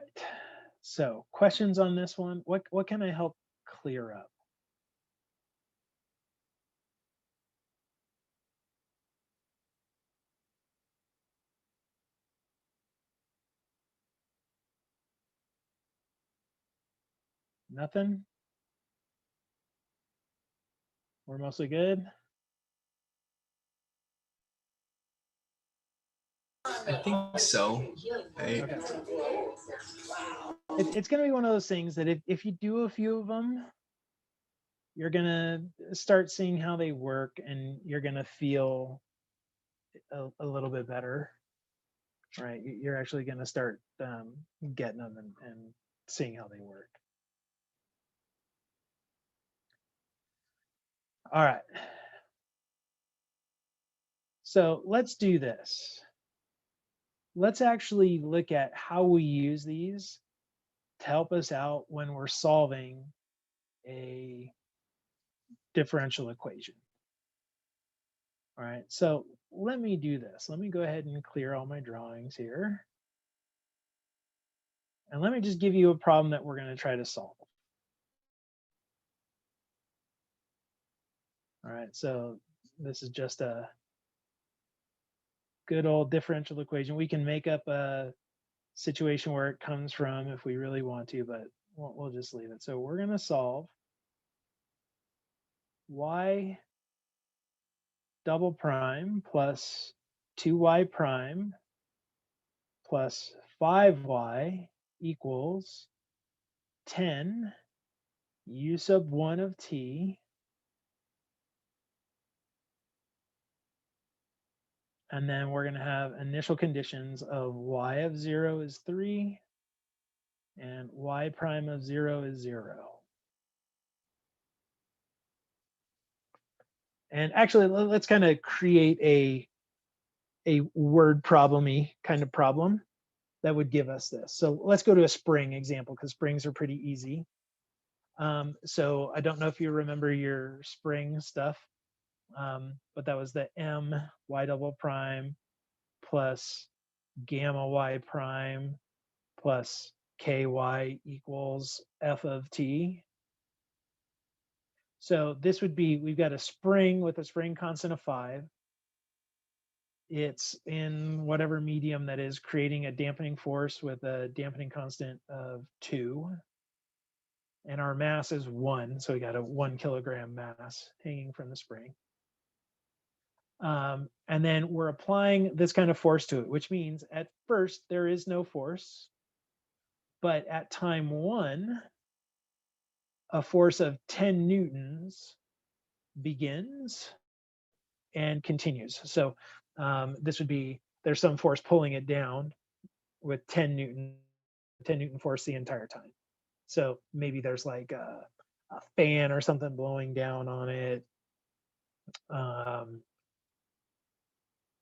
S1: so questions on this one? What can I help clear up? Nothing? We're mostly good?
S4: I think so.
S1: Okay. It's going to be one of those things that if you do a few of them, you're going to start seeing how they work and you're going to feel a little bit better, right? You're actually going to start getting them and seeing how they work. All right. So let's do this. Let's actually look at how we use these to help us out when we're solving a differential equation. All right, so let me do this. Let me go ahead and clear all my drawings here. And let me just give you a problem that we're going to try to solve. All right, so this is just a good old differential equation. We can make up a situation where it comes from if we really want to, but we'll just leave it. So we're going to solve y double prime plus 2y prime plus 5y equals 10 u sub 1 of t and then we're going to have initial conditions of y of 0 is 3 and y prime of 0 is 0. And actually, let's kind of create a word problem-y kind of problem that would give us this. So let's go to a spring example because springs are pretty easy. So I don't know if you remember your spring stuff, but that was the m y double prime plus gamma y prime plus ky equals f of t. So this would be, we've got a spring with a spring constant of 5. It's in whatever medium that is, creating a dampening force with a dampening constant of 2. And our mass is 1, so we got a 1 kilogram mass hanging from the spring. And then we're applying this kind of force to it, which means at first there is no force, but at time 1, a force of 10 newtons begins and continues. So this would be, there's some force pulling it down with 10 Newton force the entire time. So maybe there's like a fan or something blowing down on it.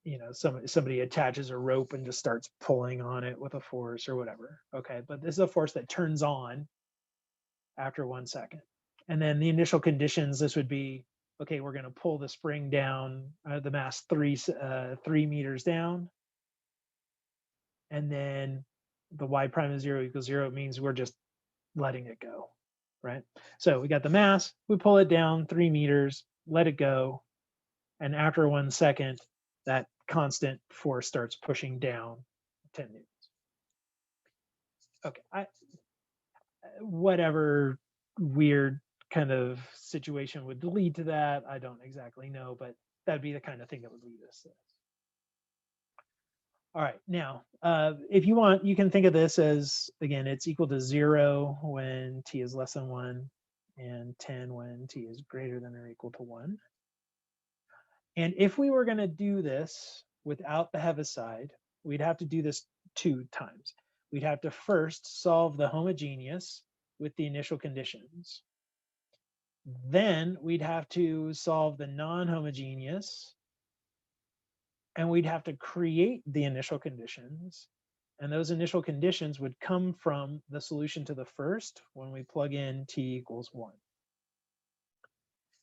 S1: You know, somebody attaches a rope and just starts pulling on it with a force or whatever. Okay, but this is a force that turns on after 1 second. And then the initial conditions, this would be, okay, we're going to pull the spring down, the mass 3 meters down. And then the y prime of 0 equals 0 means we're just letting it go, right? So we got the mass, we pull it down 3 meters, let it go. And after 1 second, that constant force starts pushing down 10 newtons. Okay, whatever weird kind of situation would lead to that, I don't exactly know, but that'd be the kind of thing that would lead us to this. All right, now, if you want, you can think of this as, again, it's equal to 0 when t is less than 1 and 10 when t is greater than or equal to 1. And if we were going to do this without the Heaviside, we'd have to do this 2 times. We'd have to first solve the homogeneous with the initial conditions. Then we'd have to solve the non-homogeneous, and we'd have to create the initial conditions. And those initial conditions would come from the solution to the first when we plug in t equals 1.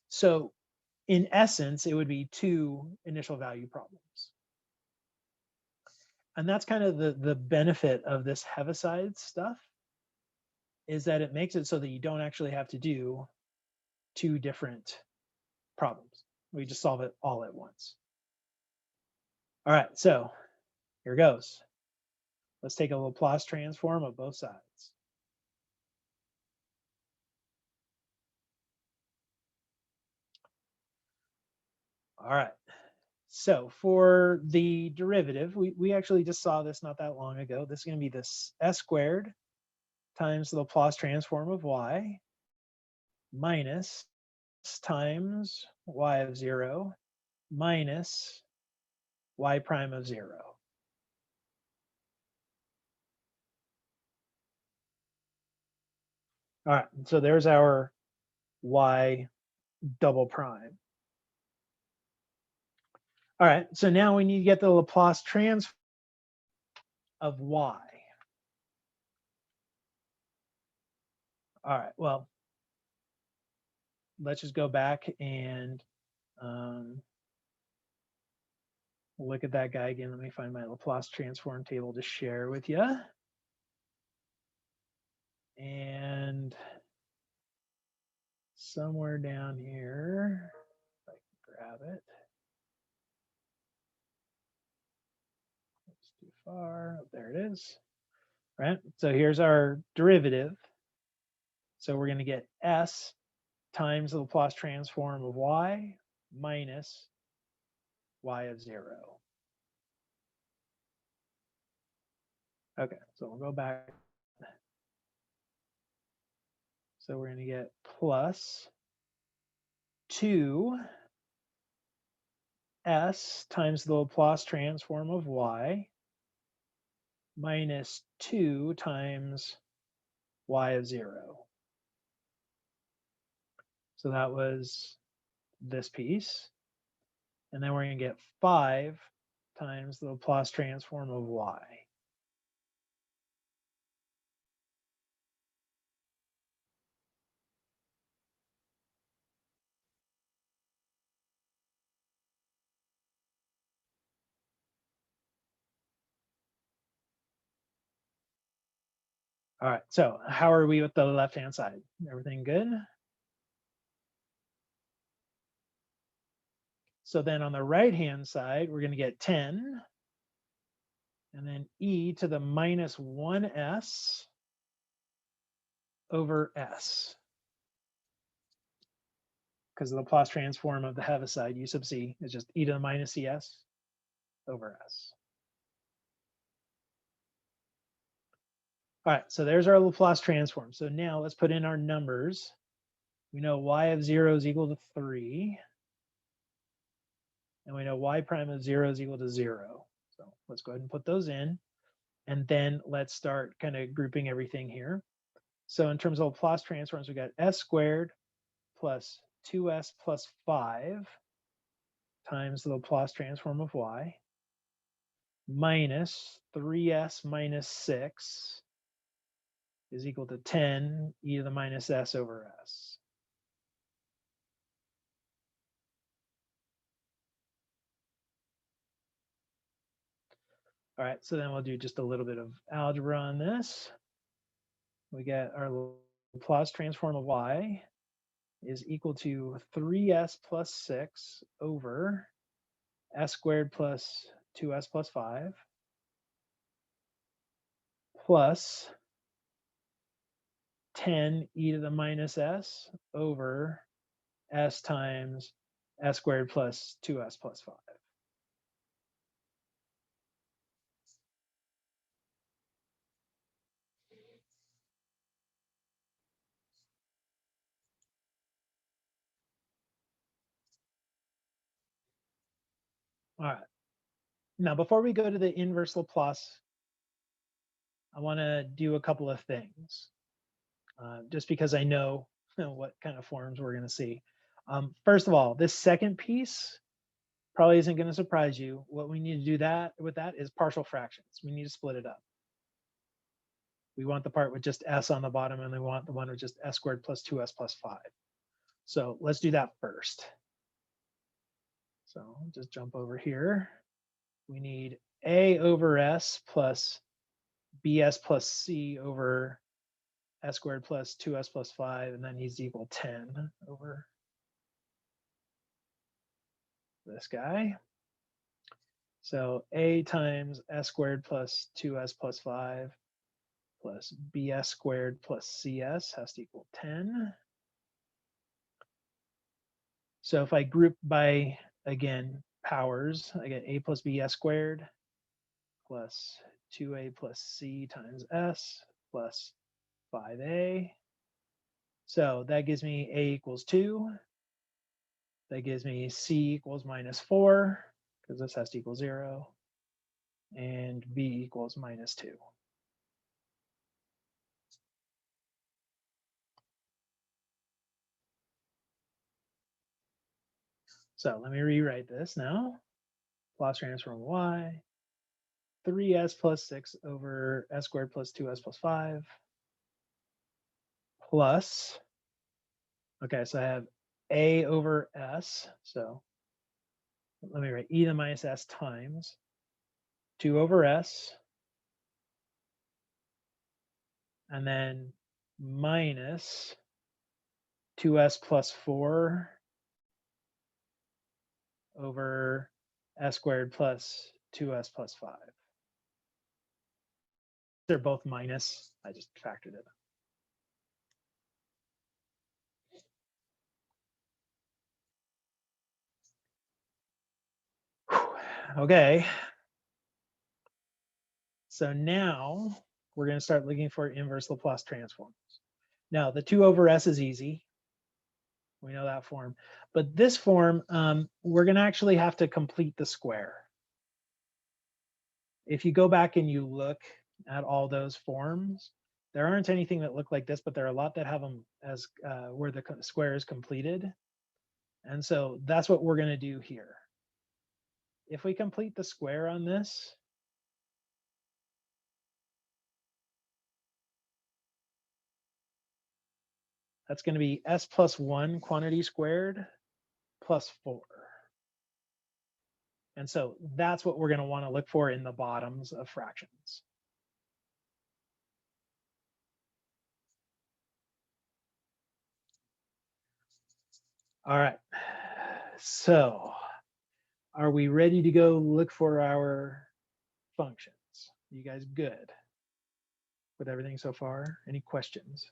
S1: So in essence, it would be 2 initial value problems. And that's kind of the benefit of this Heaviside stuff, is that it makes it so that you don't actually have to do 2 different problems. We just solve it all at once. All right, so here goes. Let's take a Laplace transform of both sides. All right, so for the derivative, we actually just saw this not that long ago. This is going to be this s squared times the Laplace transform of y minus times y of 0 minus y prime of 0. All right, so there's our y double prime. All right, so now we need to get the Laplace transform of y. All right, well, let's just go back and look at that guy again. Let me find my Laplace transform table to share with you. And somewhere down here, if I can grab it. It's too far. Oh, there it is. Right. So here's our derivative. So we're going to get S times the Laplace transform of y minus y of 0. Okay, so we'll go back. So we're going to get plus 2 S times the Laplace transform of y minus 2 times y of 0. So that was this piece. And then we're going to get 5 times the Laplace transform of y. All right, so how are we with the left-hand side? Everything good? So then on the right-hand side, we're going to get 10, and then e to the minus 1s over s. Because the Laplace transform of the Heaviside, u sub c, is just e to the minus cs over s. All right, so there's our Laplace transform. So now let's put in our numbers. We know y of 0 is equal to 3. And we know y prime of 0 is equal to 0. So let's go ahead and put those in. And then let's start kind of grouping everything here. So in terms of Laplace transforms, we got s squared plus 2s plus 5 times the Laplace transform of y minus 3s minus 6 is equal to 10 e to the minus s over s. All right, so then we'll do just a little bit of algebra on this. We get our Laplace transform of y is equal to 3s plus 6 over s squared plus 2s plus 5 plus 10 e to the minus s over s times s squared plus 2s plus 5. All right. Now, before we go to the inverse Laplace, I want to do a couple of things, just because I know what kind of forms we're going to see. First of all, this second piece probably isn't going to surprise you. What we need to do with that is partial fractions. We need to split it up. We want the part with just s on the bottom, and we want the one with just s squared plus 2s plus 5. So let's do that first. So just jump over here. We need a over s plus bs plus c over s squared plus 2s plus 5, and then he's equal 10 over this guy. So a times s squared plus 2s plus 5 plus bs squared plus cs has to equal 10. So if I group by, again, powers, I get a plus b s squared plus 2a plus c times s plus 5a. So that gives me a equals 2. That gives me c equals minus 4, because this has to equal 0. And b equals minus 2. So let me rewrite this now. Laplace transform y, 3s plus 6 over s squared plus 2s plus 5 plus, okay, so I have a over s. So let me write e to the minus s times 2 over s. And then minus 2s plus 4 over s squared plus 2s plus 5. They're both minus. I just factored it. Okay. So now we're going to start looking for inverse Laplace transforms. Now the 2 over s is easy. We know that form. But this form, we're going to actually have to complete the square. If you go back and you look at all those forms, there aren't anything that look like this, but there are a lot that have them as where the square is completed. And so that's what we're going to do here. If we complete the square on this, that's going to be s plus 1 quantity squared plus 4. And so that's what we're going to want to look for in the bottoms of fractions. All right. So are we ready to go look for our functions? You guys good with everything so far? Any questions?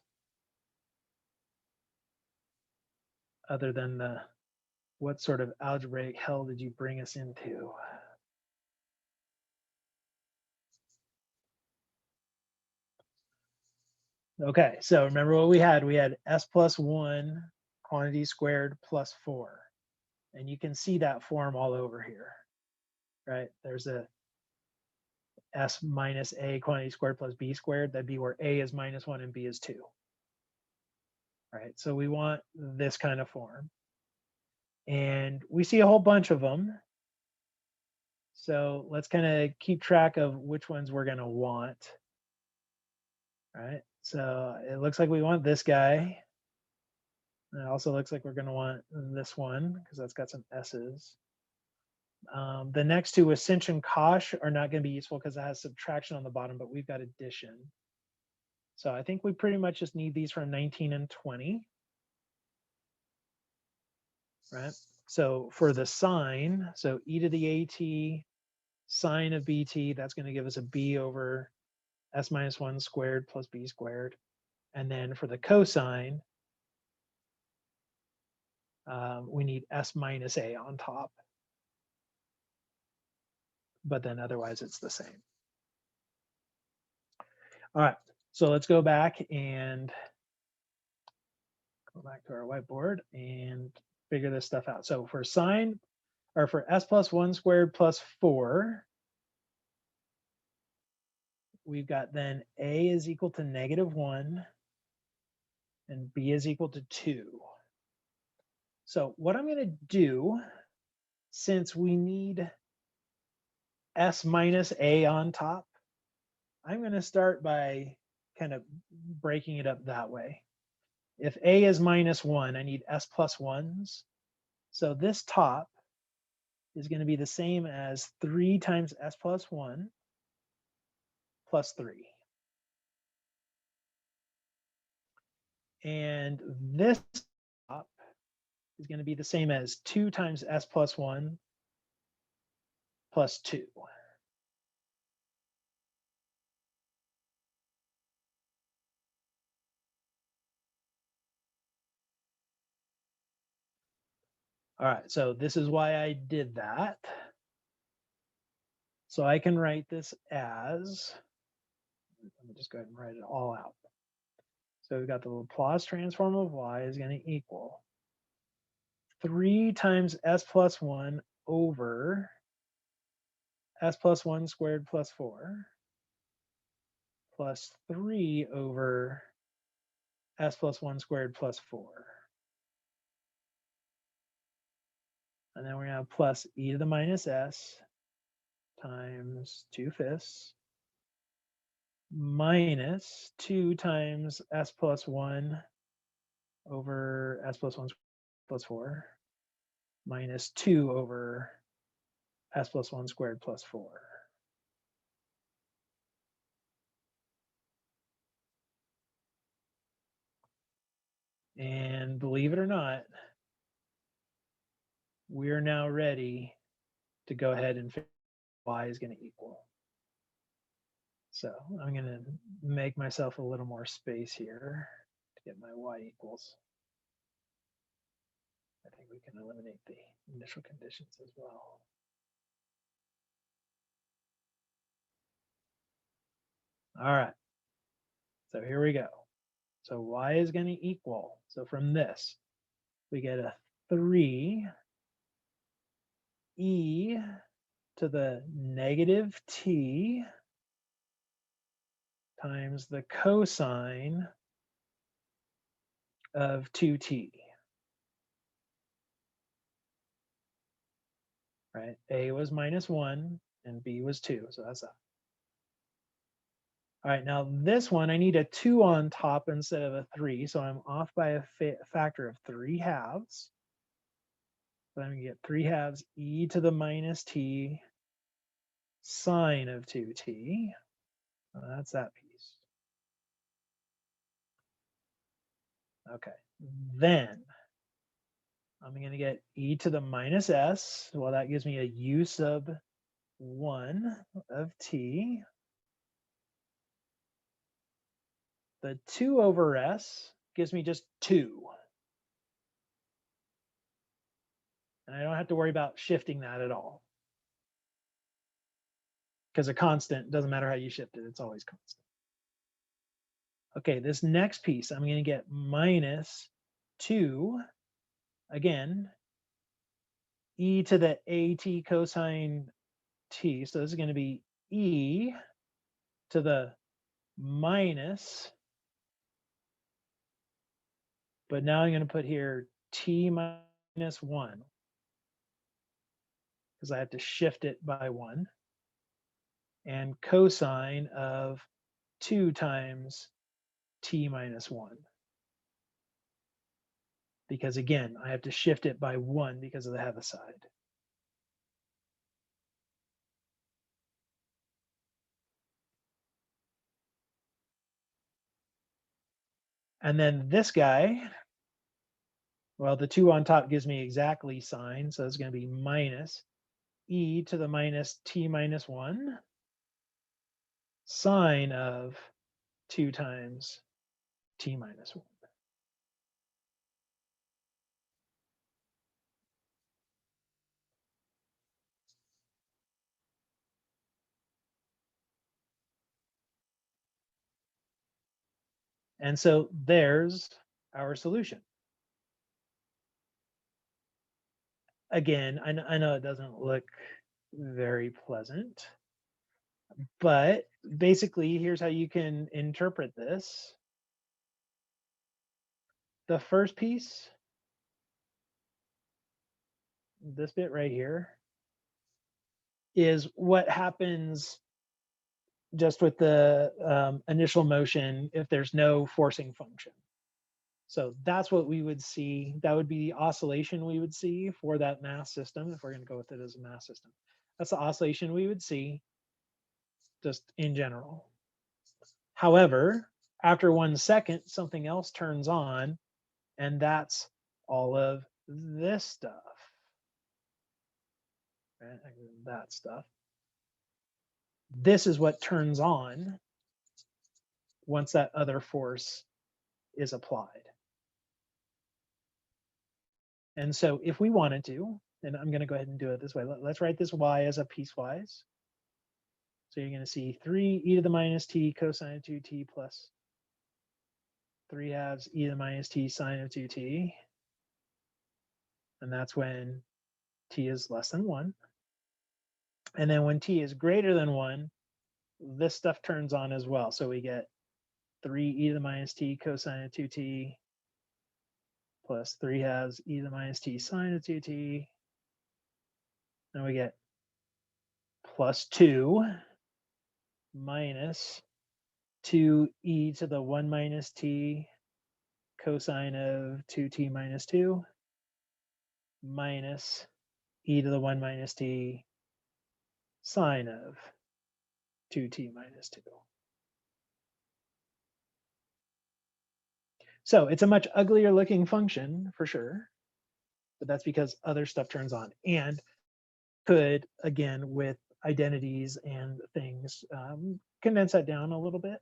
S1: Other than the, what sort of algebraic hell did you bring us into? Okay, so remember what we had? We had s plus 1 quantity squared plus 4. And you can see that form all over here, right? There's a s minus a quantity squared plus b squared. That'd be where a is minus 1 and b is 2. Right, so we want this kind of form. And we see a whole bunch of them. So let's kind of keep track of which ones we're going to want. All right, so it looks like we want this guy. And it also looks like we're going to want this one because that's got some s's. The next two, with sinh and cosh, are not going to be useful because it has subtraction on the bottom, but we've got addition. So I think we pretty much just need these from 19 and 20. Right? So for the sine, so e to the at sine of bt, that's going to give us a b over s minus 1 squared plus b squared. And then for the cosine, we need s minus a on top. But then otherwise it's the same. All right, so let's go back and go back to our whiteboard and figure this stuff out. So for sine, or for s plus 1 squared plus 4, we've got then a is equal to -1 and b is equal to 2. So what I'm going to do, since we need s minus a on top, I'm going to start by kind of breaking it up that way. If a is -1, I need s plus 1s. So this top is going to be the same as 3 times s plus 1 plus 3. And this top is going to be the same as 2 times s plus 1 plus 2. All right, so this is why I did that. So I can write this as, let me just go ahead and write it all out. So we've got the Laplace transform of y is going to equal 3 times s plus 1 over s plus 1 squared plus 4 plus 3 over s plus 1 squared plus 4. And then we're going to have plus e to the minus s times 2/5 minus 2 times s plus 1 over s plus 1 plus 4 minus 2 over s plus 1 squared plus 4. And believe it or not, we're now ready to go ahead and figure out y is going to equal. So I'm going to make myself a little more space here to get my y equals. I think we can eliminate the initial conditions as well. All right. So here we go. So y is going to equal. So from this, we get a 3 e to the negative t times the cosine of 2t. Right? A was -1 and b was 2. So that's that. All right, now this one, I need a 2 on top instead of a 3. So I'm off by a factor of 3/2. So I'm going to get 3/2 e to the minus t sine of 2t. That's that piece. Okay, then I'm going to get e to the minus s. Well, that gives me a u sub 1 of t. The 2 over s gives me just 2. And I don't have to worry about shifting that at all. Because a constant, doesn't matter how you shift it, it's always constant. Okay, this next piece, I'm going to get minus 2, again, e to the at cosine t. So this is going to be e to the minus, but now I'm going to put here t minus 1, because I have to shift it by 1, and cosine of 2 times t minus 1. Because again, I have to shift it by 1 because of the Heaviside. And then this guy, well, the 2 on top gives me exactly sine, so it's going to be minus e to the minus t minus 1 sine of 2 times t minus 1. And so there's our solution. Again, I know it doesn't look very pleasant, but basically here's how you can interpret this. The first piece, this bit right here, is what happens just with the initial motion if there's no forcing function. So that's what we would see. That would be the oscillation we would see for that mass system, if we're going to go with it as a mass system. That's the oscillation we would see just in general. However, after 1 second, something else turns on, and that's all of this stuff. Right? That stuff. This is what turns on once that other force is applied. And so if we wanted to, and I'm going to go ahead and do it this way, let's write this y as a piecewise. So you're going to see 3 e to the minus t cosine of 2t plus 3/2 e to the minus t sine of 2t. And that's when t is less than 1. And then when t is greater than 1, this stuff turns on as well. So we get 3 e to the minus t cosine of 2t plus 3/2 e to the minus t sine of 2t. And we get plus 2 minus 2e to the 1 minus t cosine of 2t minus 2 minus e to the 1 minus t sine of 2t minus 2. So it's a much uglier looking function for sure, but that's because other stuff turns on, and could, again, with identities and things, condense that down a little bit.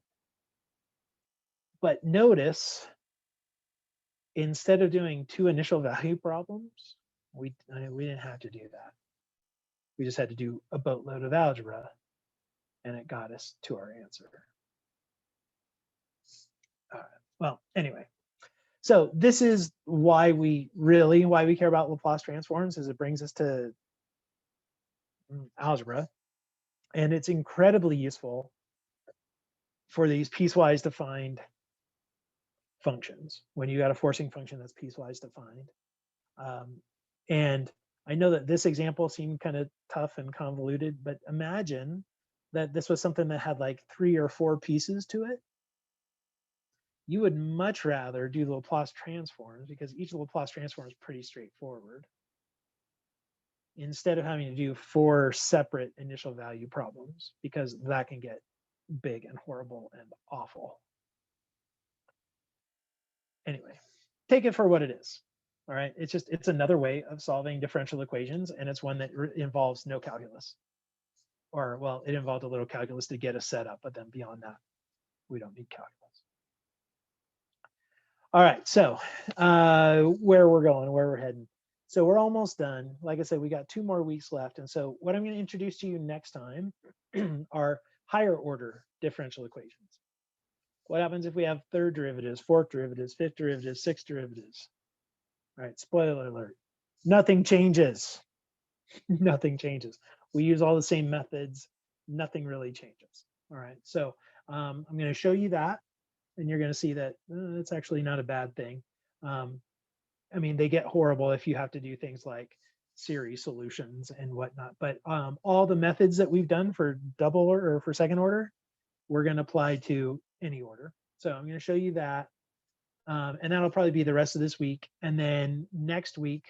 S1: But notice, instead of doing 2 initial value problems, we didn't have to do that. We just had to do a boatload of algebra, and it got us to our answer. Well, anyway, so this is why we care about Laplace transforms, is it brings us to algebra, and it's incredibly useful for these piecewise defined functions when you got a forcing function that's piecewise defined. And I know that this example seemed kind of tough and convoluted, but imagine that this was something that had like 3 or 4 pieces to it. You would much rather do the Laplace transforms, because each Laplace transform is pretty straightforward, instead of having to do 4 separate initial value problems, because that can get big and horrible and awful. Anyway, take it for what it is. All right, it's another way of solving differential equations, and it's one that involves no calculus. Or, well, it involved a little calculus to get us set up, but then beyond that, we don't need calculus. All right, so where we're going, where we're heading. So we're almost done. Like I said, we got 2 more weeks left. And so what I'm going to introduce to you next time are higher order differential equations. What happens if we have 3rd derivatives, 4th derivatives, 5th derivatives, 6th derivatives? All right, spoiler alert, nothing changes. Nothing changes. We use all the same methods. Nothing really changes. All right, so I'm going to show you that, and you're going to see that it's actually not a bad thing. I mean, they get horrible if you have to do things like series solutions and whatnot, but all the methods that we've done for double or for 2nd order, we're going to apply to any order. So I'm going to show you that. And that'll probably be the rest of this week. And then next week,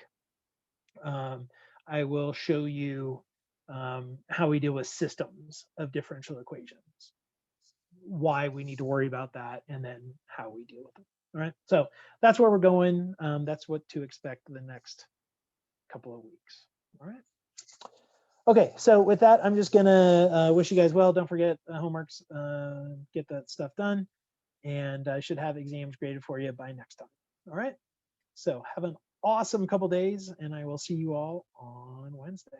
S1: I will show you how we deal with systems of differential equations, why we need to worry about that, and then how we deal with them. All right, so that's where we're going. That's what to expect the next couple of weeks. All right. Okay, so with that, I'm just gonna wish you guys well. Don't forget homeworks, get that stuff done, and I should have exams graded for you by next time. All right, so have an awesome couple days, and I will see you all on Wednesday.